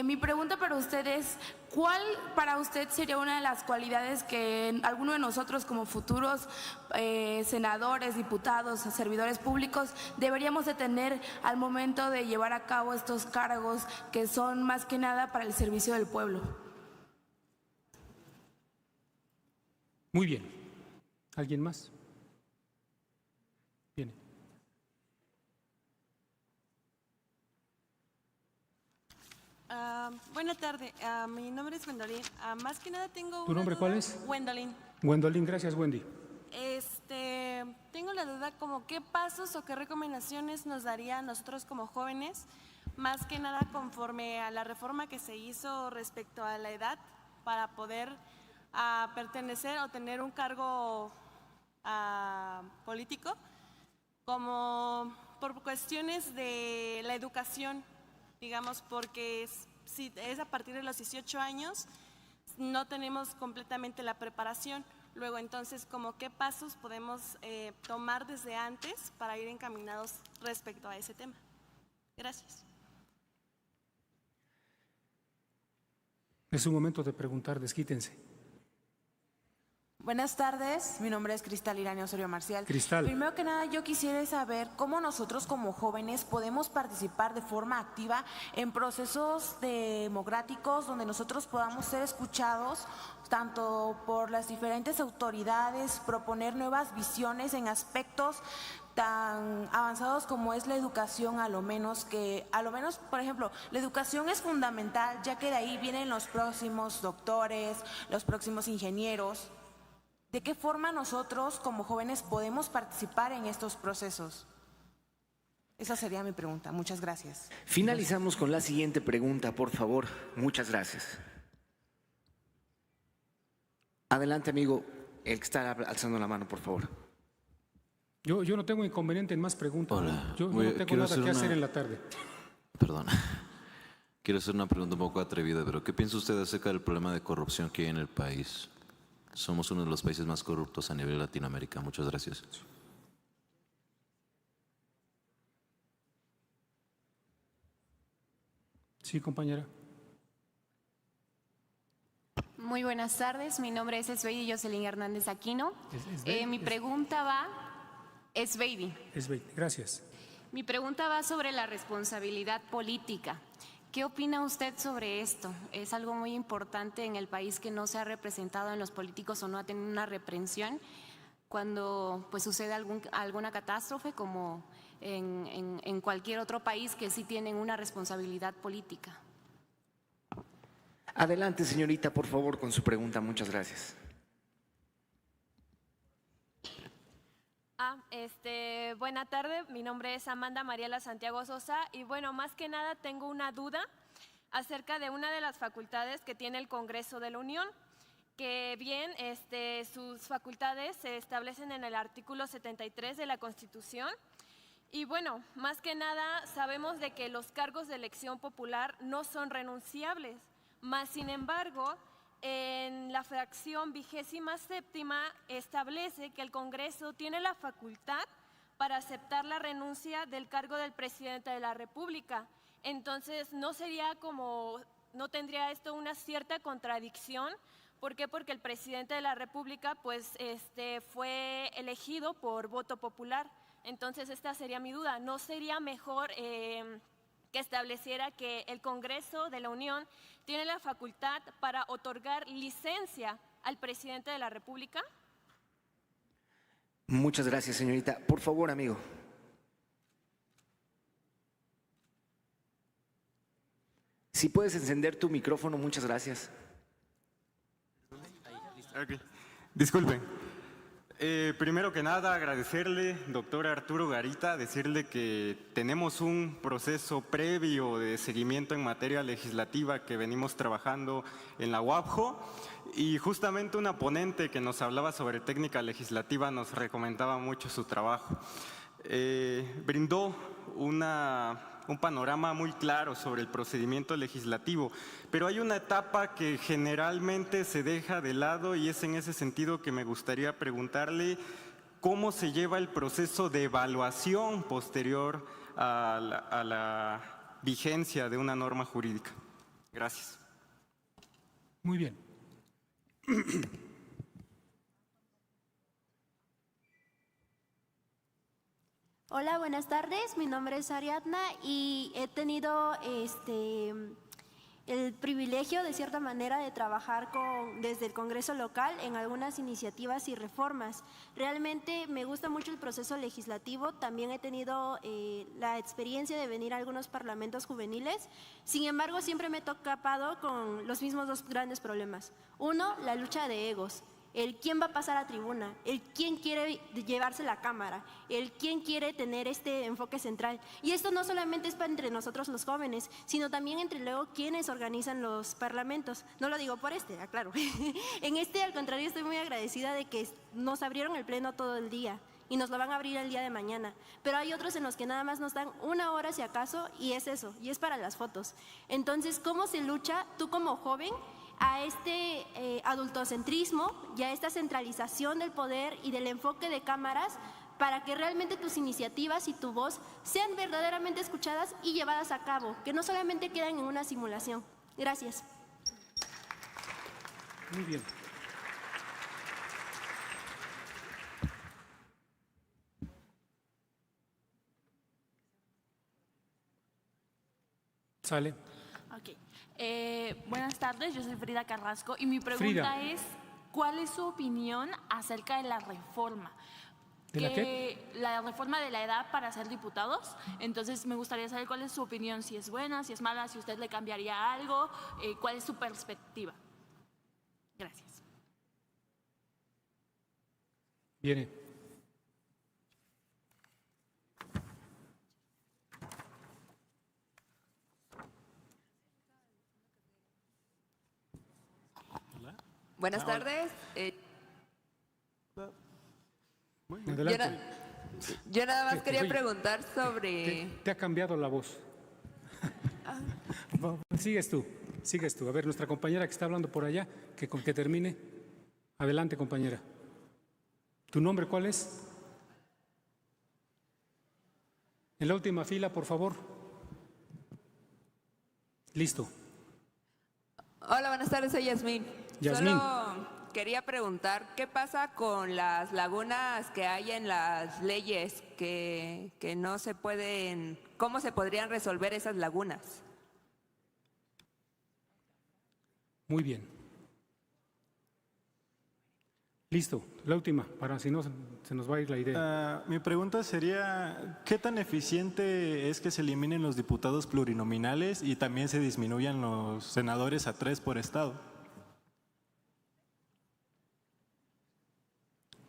Mi pregunta para usted es, ¿cuál para usted sería una de las cualidades que alguno de nosotros como futuros senadores, diputados, servidores públicos deberíamos de tener al momento de llevar a cabo estos cargos que son más que nada para el servicio del pueblo? Muy bien. ¿Alguien más? Viene. Buenas tardes, mi nombre es Wendolyn. Más que nada tengo ¿Tu nombre cuál es? Wendolyn. Wendolyn, gracias, Wendy. Tengo la duda como qué pasos o qué recomendaciones nos daría a nosotros como jóvenes, más que nada conforme a la reforma que se hizo respecto a la edad para poder pertenecer o tener un cargo político, como por cuestiones de la educación, digamos, porque si es a partir de los 18 años no tenemos completamente la preparación. Luego, entonces, ¿como qué pasos podemos tomar desde antes para ir encaminados respecto a ese tema? Gracias. Es un momento de preguntar, desquítense. Buenas tardes, mi nombre es Cristal Iranio Osorio Marcial. Cristal. Primero que nada, yo quisiera saber cómo nosotros como jóvenes podemos participar de forma activa en procesos democráticos donde nosotros podamos ser escuchados tanto por las diferentes autoridades, proponer nuevas visiones en aspectos tan avanzados como es la educación, a lo menos, por ejemplo, la educación es fundamental, ya que de ahí vienen los próximos doctores, los próximos ingenieros. ¿De qué forma nosotros como jóvenes podemos participar en estos procesos? Esa sería mi pregunta. Muchas gracias. Finalizamos con la siguiente pregunta, por favor. Muchas gracias. Adelante, amigo, el que está alzando la mano, por favor. Yo no tengo inconveniente en más preguntas. Hola. Yo no tengo nada que hacer en la tarde. Perdón. Quiero hacer una pregunta un poco atrevida, pero ¿qué piensa usted acerca del problema de corrupción que hay en el país? Somos uno de los países más corruptos a nivel de Latinoamérica. Muchas gracias. Sí, compañera. Muy buenas tardes, mi nombre es Esbeidi Jocelyn Hernández Aquino. Mi pregunta va, Esbeidi. Gracias. Mi pregunta va sobre la responsabilidad política. ¿Qué opina usted sobre esto? Es algo muy importante en el país que no se ha representado en los políticos o no ha tenido una reprensión cuando pues sucede alguna catástrofe como en cualquier otro país que sí tienen una responsabilidad política. Adelante, señorita, por favor, con su pregunta. Muchas gracias. Buena tarde, mi nombre es Amanda Mariela Santiago Sosa y bueno, más que nada tengo una duda acerca de una de las facultades que tiene el Congreso de la Unión, que bien sus facultades se establecen en el artículo 73 de la Constitución y bueno, más que nada sabemos de que los cargos de elección popular no son renunciables, mas sin embargo, en la fracción 27ª establece que el Congreso tiene la facultad para aceptar la renuncia del cargo del presidente de la República. Entonces, ¿no tendría esto una cierta contradicción? ¿Por qué? Porque el presidente de la República pues, fue elegido por voto popular. Entonces, esta sería mi duda. ¿No sería mejor que estableciera que el Congreso de la Unión tiene la facultad para otorgar licencia al presidente de la República? Muchas gracias, señorita. Por favor, amigo. Si puedes encender tu micrófono, muchas gracias. Okay. Disculpen. Primero que nada, agradecerle, doctor Arturo Garita, decirle que tenemos un proceso previo de seguimiento en materia legislativa que venimos trabajando en la UAPJO y justamente una ponente que nos hablaba sobre técnica legislativa nos recomendaba mucho su trabajo. Brindó un panorama muy claro sobre el procedimiento legislativo, pero hay una etapa que generalmente se deja de lado y es en ese sentido que me gustaría preguntarle cómo se lleva el proceso de evaluación posterior a la vigencia de una norma jurídica. Gracias. Muy bien. Hola, buenas tardes. Mi nombre es Ariadna y he tenido el privilegio, de cierta manera, de trabajar desde el Congreso local en algunas iniciativas y reformas. Realmente me gusta mucho el proceso legislativo. También he tenido la experiencia de venir a algunos parlamentos juveniles. Sin embargo, siempre me he topado con los mismos dos grandes problemas. Uno, la lucha de egos. El quién va a pasar a tribuna, el quién quiere llevarse la cámara, el quién quiere tener este enfoque central. Y esto no solamente es para entre nosotros los jóvenes, sino también entre luego quienes organizan los parlamentos. No lo digo por aclaro. En al contrario, estoy muy agradecida de que nos abrieron el pleno todo el día y nos lo van a abrir el día de mañana. Pero hay otros en los que nada más nos dan 1 hora si acaso y es eso, y es para las fotos. Entonces, ¿cómo se lucha tú como joven a este adultocentrismo y a esta centralización del poder y del enfoque de cámaras para que realmente tus iniciativas y tu voz sean verdaderamente escuchadas y llevadas a cabo, que no solamente quedan en una simulación? Gracias. Muy bien. Sale. Ok. Buenas tardes, yo soy Frida Carrasco y mi pregunta es, ¿cuál es su opinión acerca de la reforma? ¿De la qué? La reforma de la edad para ser diputados. Entonces me gustaría saber cuál es su opinión, si es buena, si es mala, si usted le cambiaría algo, cuál es su perspectiva. Gracias. Viene. Buenas tardes. Adelante. Yo nada más quería preguntar sobre... Te ha cambiado la voz. Sigues tú. A ver, nuestra compañera que está hablando por allá, que termine. Adelante, compañera. ¿Tu nombre cuál es? En la última fila, por favor. Listo. Hola, buenas tardes, soy Yasmín. Yasmín. Solo quería preguntar, ¿qué pasa con las lagunas que hay en las leyes que no se pueden... ¿Cómo se podrían resolver esas lagunas? Muy bien. Listo, la última, para si no se nos va a ir la idea. Mi pregunta sería, ¿qué tan eficiente es que se eliminen los diputados plurinominales y también se disminuyan los senadores a 3 por estado?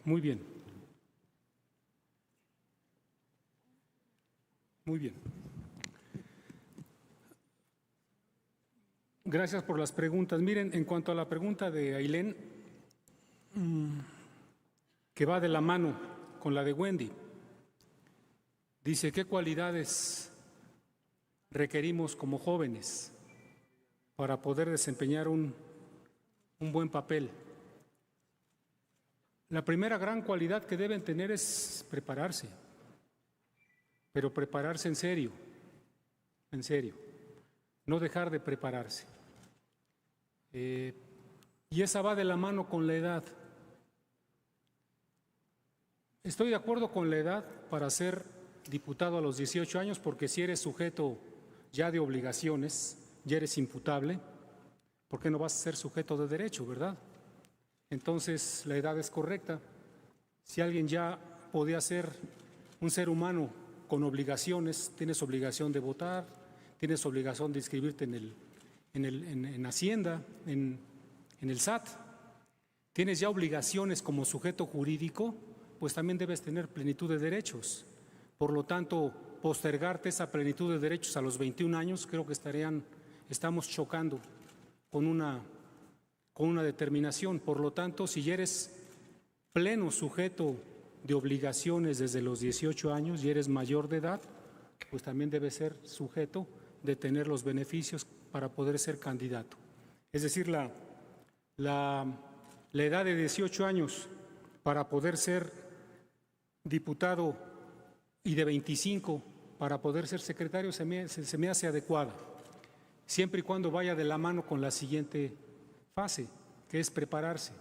Muy bien. Muy bien. Gracias por las preguntas. Miren, en cuanto a la pregunta de Ailén, que va de la mano con la de Wendy, dice, ¿qué cualidades requerimos como jóvenes para poder desempeñar un buen papel? La primera gran cualidad que deben tener es prepararse, pero prepararse en serio, no dejar de prepararse. Y esa va de la mano con la edad. Estoy de acuerdo con la edad para ser diputado a los 18 años, porque si eres sujeto ya de obligaciones, ya eres imputable, ¿por qué no vas a ser sujeto de derecho, verdad? Entonces, la edad es correcta. Si alguien ya podía ser un ser humano con obligaciones, tienes obligación de votar, tienes obligación de inscribirte en Hacienda, en el SAT, tienes ya obligaciones como sujeto jurídico, pues también debes tener plenitud de derechos. Por lo tanto, postergarte esa plenitud de derechos a los 21 años, creo que estamos chocando con una determinación. Por lo tanto, si ya eres pleno sujeto de obligaciones desde los 18 años y eres mayor de edad, pues también debes ser sujeto de tener los beneficios para poder ser candidato. Es decir, la edad de 18 años para poder ser diputado y de 25 para poder ser secretario se me hace adecuada, siempre y cuando vaya de la mano con la siguiente fase, que es prepararse.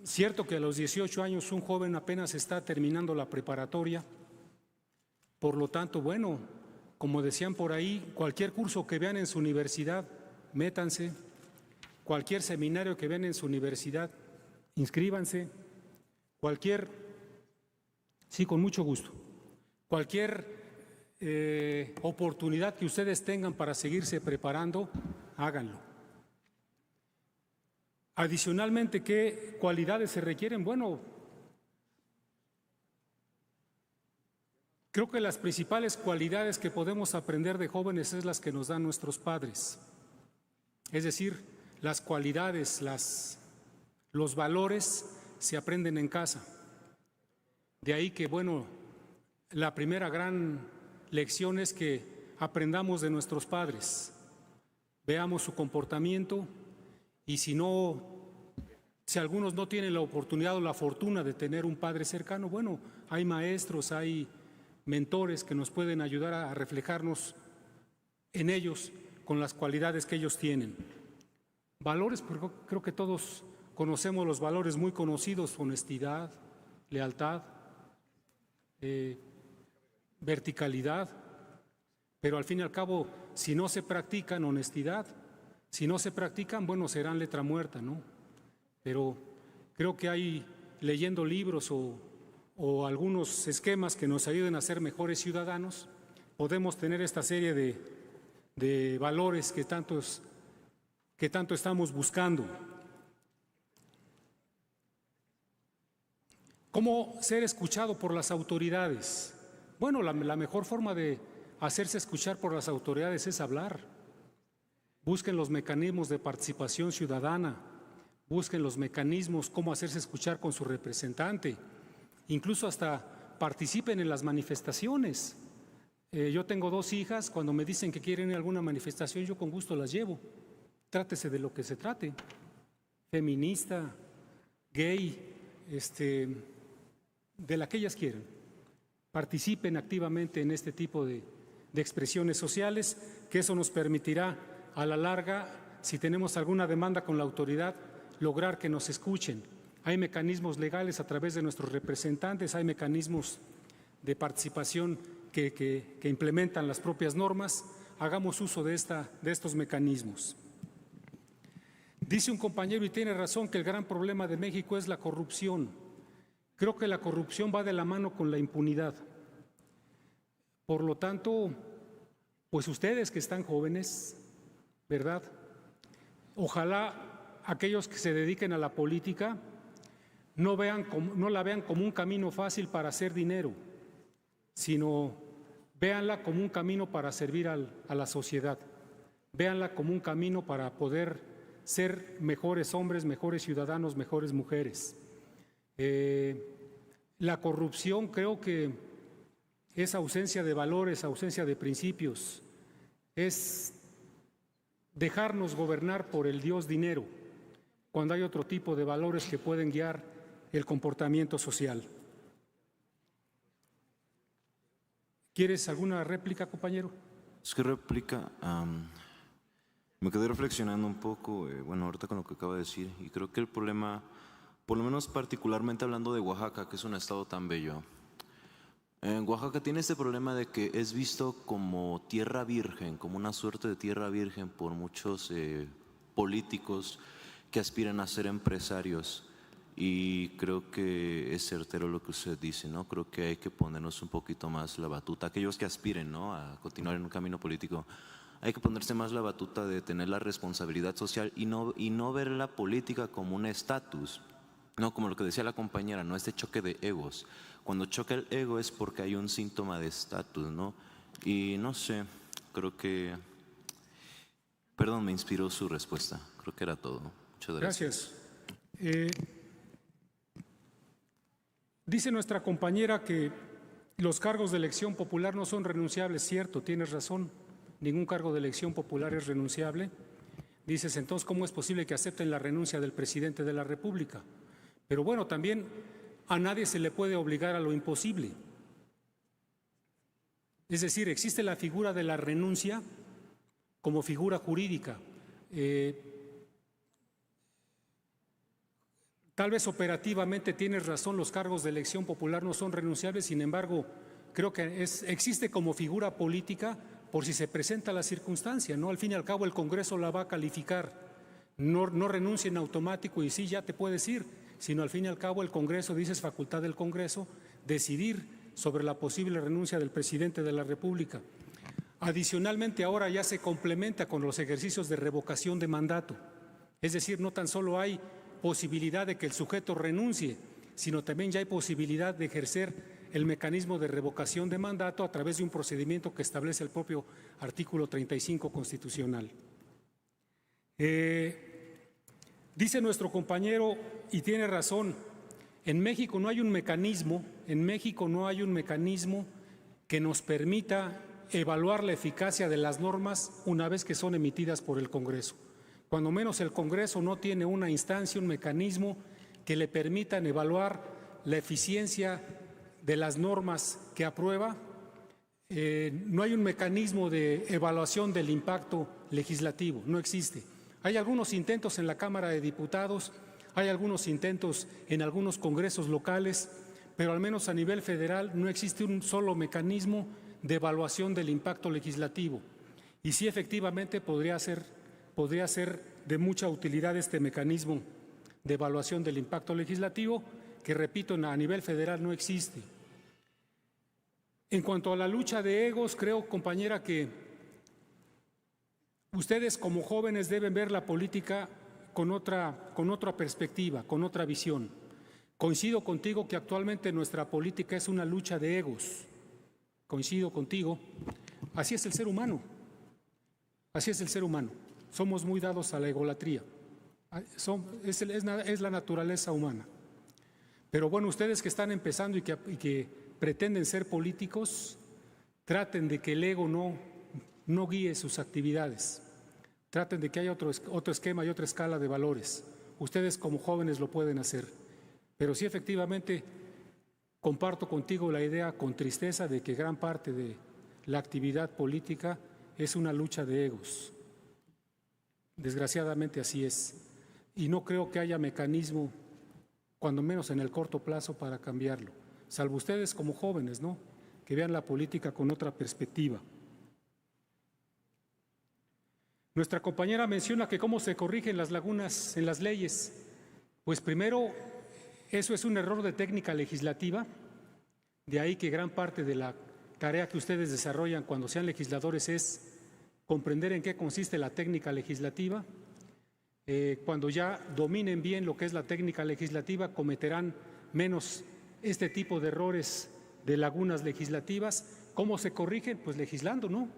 Cierto que a los 18 años un joven apenas está terminando la preparatoria, por lo tanto, bueno, como decían por ahí, cualquier curso que vean en su universidad, métanse, cualquier seminario que vean en su universidad, inscríbanse, sí, con mucho gusto, cualquier oportunidad que ustedes tengan para seguirse preparando, háganlo. Adicionalmente, ¿qué cualidades se requieren? Bueno, creo que las principales cualidades que podemos aprender de jóvenes es las que nos dan nuestros padres. Es decir, las cualidades, los valores se aprenden en casa. De ahí que, bueno, la primera gran lección es que aprendamos de nuestros padres, veamos su comportamiento y si algunos no tienen la oportunidad o la fortuna de tener un padre cercano, bueno, hay maestros, hay mentores que nos pueden ayudar a reflejarnos en ellos con las cualidades que ellos tienen. Valores, porque creo que todos conocemos los valores muy conocidos: honestidad, lealtad, verticalidad, pero al fin y al cabo, si no se practican honestidad, si no se practican, bueno, serán letra muerta, ¿no? Pero creo que hay, leyendo libros o algunos esquemas que nos ayuden a ser mejores ciudadanos, podemos tener esta serie de valores que tanto estamos buscando. ¿Cómo ser escuchado por las autoridades? Bueno, la mejor forma de hacerse escuchar por las autoridades es hablar. Busquen los mecanismos de participación ciudadana, busquen los mecanismos cómo hacerse escuchar con su representante. incluso hasta participen en las manifestaciones. Yo tengo 2 hijas, cuando me dicen que quieren ir a alguna manifestación, yo con gusto las llevo. Trátese de lo que se trate, feminista, gay, de la que ellas quieran. Participen activamente en este tipo de expresiones sociales, que eso nos permitirá a la larga, si tenemos alguna demanda con la autoridad, lograr que nos escuchen. Hay mecanismos legales a través de nuestros representantes, hay mecanismos de participación que implementan las propias normas. Hagamos uso de estos mecanismos. Dice un compañero, y tiene razón, que el gran problema de México es la corrupción. Creo que la corrupción va de la mano con la impunidad. Por lo tanto, pues ustedes que están jóvenes, ¿verdad? Ojalá aquellos que se dediquen a la política no la vean como un camino fácil para hacer dinero, sino véanla como un camino para servir a la sociedad. Véanla como un camino para poder ser mejores hombres, mejores ciudadanos, mejores mujeres. La corrupción creo que es ausencia de valores, ausencia de principios, es dejarnos gobernar por el Dios dinero, cuando hay otro tipo de valores que pueden guiar el comportamiento social. ¿Quieres alguna réplica, compañero? Es que réplica, me quedé reflexionando un poco, bueno, ahorita con lo que acaba de decir, y creo que el problema, por lo menos particularmente hablando de Oaxaca, que es un estado tan bello, en Oaxaca tiene este problema de que es visto como tierra virgen, como una suerte de tierra virgen por muchos políticos que aspiran a ser empresarios. Y creo que es certero lo que usted dice, ¿no? Creo que hay que ponernos un poquito más la batuta. Aquellos que aspiren, ¿no?, a continuar en un camino político, hay que ponerse más la batuta de tener la responsabilidad social y no ver la política como un estatus, no como lo que decía la compañera, no este choque de egos. Cuando choca el ego es porque hay un síntoma de estatus, ¿no? Y no sé, creo que... Perdón, me inspiró su respuesta. Creo que era todo. Muchas gracias. Gracias. Dice nuestra compañera que los cargos de elección popular no son renunciables. Cierto, tienes razón. Ningún cargo de elección popular es renunciable. Dices, entonces, ¿cómo es posible que acepten la renuncia del presidente de la República? Pero bueno, también a nadie se le puede obligar a lo imposible. Es decir, existe la figura de la renuncia como figura jurídica. Tal vez operativamente tienes razón, los cargos de elección popular no son renunciables, sin embargo, creo que existe como figura política por si se presenta la circunstancia, ¿no? Al fin y al cabo el Congreso la va a calificar, no renuncia en automático y sí, ya te puedes ir, sino al fin y al cabo el Congreso, dices facultad del Congreso, decidir sobre la posible renuncia del presidente de la República. Adicionalmente, ahora ya se complementa con los ejercicios de revocación de mandato, es decir, no tan solo hay posibilidad de que el sujeto renuncie, sino también ya hay posibilidad de ejercer el mecanismo de revocación de mandato a través de un procedimiento que establece el propio artículo 35 constitucional. Dice nuestro compañero, y tiene razón, en México no hay un mecanismo, que nos permita evaluar la eficacia de las normas una vez que son emitidas por el Congreso. Cuando menos el Congreso no tiene una instancia, un mecanismo que le permitan evaluar la eficiencia de las normas que aprueba. No hay un mecanismo de evaluación del impacto legislativo, no existe. Hay algunos intentos en la Cámara de Diputados, hay algunos intentos en algunos congresos locales, pero al menos a nivel federal no existe un solo mecanismo de evaluación del impacto legislativo. Y sí, efectivamente, podría ser de mucha utilidad este mecanismo de evaluación del impacto legislativo, que repito, a nivel federal no existe. En cuanto a la lucha de egos, creo, compañera, que ustedes como jóvenes deben ver la política con otra perspectiva, con otra visión. Coincido contigo que actualmente nuestra política es una lucha de egos. Coincido contigo. Así es el ser humano. Así es el ser humano. Somos muy dados a la egolatría. Es la naturaleza humana. Pero bueno, ustedes que están empezando y que pretenden ser políticos, traten de que el ego no guíe sus actividades. Traten de que haya otro esquema y otra escala de valores. Ustedes como jóvenes lo pueden hacer. Pero sí, efectivamente, comparto contigo la idea con tristeza de que gran parte de la actividad política es una lucha de egos. Desgraciadamente así es. Y no creo que haya mecanismo, cuando menos en el corto plazo, para cambiarlo. Salvo ustedes como jóvenes, ¿no?, que vean la política con otra perspectiva. Nuestra compañera menciona que cómo se corrigen las lagunas en las leyes. Pues primero, eso es un error de técnica legislativa, de ahí que gran parte de la tarea que ustedes desarrollan cuando sean legisladores es comprender en qué consiste la técnica legislativa. Cuando ya dominen bien lo que es la técnica legislativa, cometerán menos este tipo de errores de lagunas legislativas. ¿Cómo se corrigen? Pues legislando, ¿no?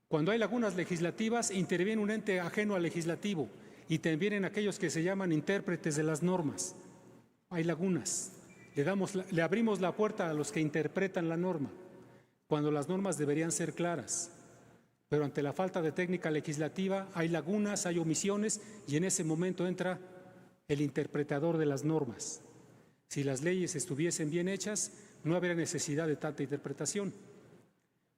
Cuando hay lagunas legislativas, interviene un ente ajeno al legislativo, intervienen aquellos que se llaman intérpretes de las normas. Hay lagunas. Le abrimos la puerta a los que interpretan la norma, cuando las normas deberían ser claras. Pero ante la falta de técnica legislativa hay lagunas, hay omisiones, y en ese momento entra el interpretador de las normas. Si las leyes estuviesen bien hechas, no habría necesidad de tanta interpretación.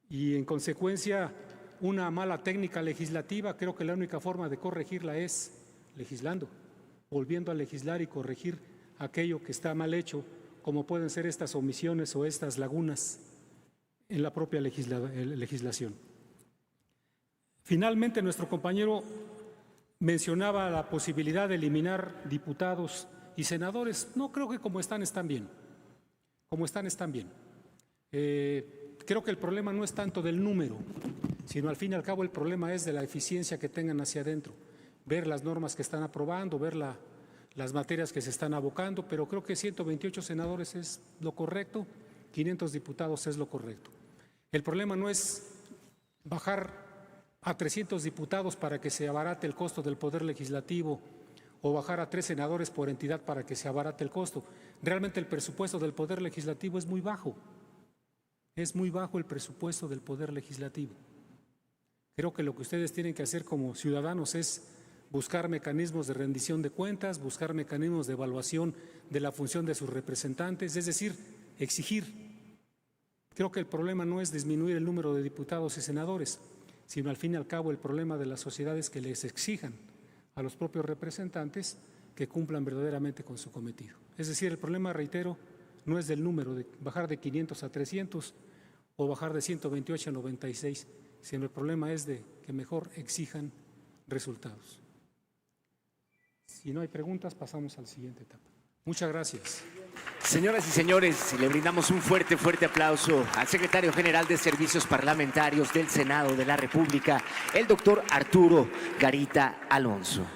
Y en consecuencia, una mala técnica legislativa, creo que la única forma de corregirla es legislando, volviendo a legislar y corregir aquello que está mal hecho, como pueden ser estas omisiones o estas lagunas en la propia legislación. Finalmente, nuestro compañero mencionaba la posibilidad de eliminar diputados y senadores. No, creo que como están bien. Como están bien. Creo que el problema no es tanto del número, sino al fin y al cabo el problema es de la eficiencia que tengan hacia adentro. Ver las normas que están aprobando, ver las materias que se están abocando, pero creo que 128 senadores es lo correcto, 500 diputados es lo correcto. El problema no es bajar a 300 diputados para que se abarate el costo del Poder Legislativo o bajar a 3 senadores por entidad para que se abarate el costo. Realmente el presupuesto del Poder Legislativo es muy bajo. Es muy bajo el presupuesto del Poder Legislativo. Creo que lo que ustedes tienen que hacer como ciudadanos es buscar mecanismos de rendición de cuentas, buscar mecanismos de evaluación de la función de sus representantes, es decir, exigir. Creo que el problema no es disminuir el número de diputados y senadores, sino al fin y al cabo el problema de las sociedades que les exijan a los propios representantes que cumplan verdaderamente con su cometido. Es decir, el problema, reitero, no es del número, de bajar de 500 a 300 o bajar de 128 a 96, sino el problema es de que mejor exijan resultados. Si no hay preguntas, pasamos a la siguiente etapa. Muchas gracias. Señoras y señores, le brindamos un fuerte aplauso al secretario general de Servicios Parlamentarios del Senado de la República, el doctor Arturo Garita Alonso.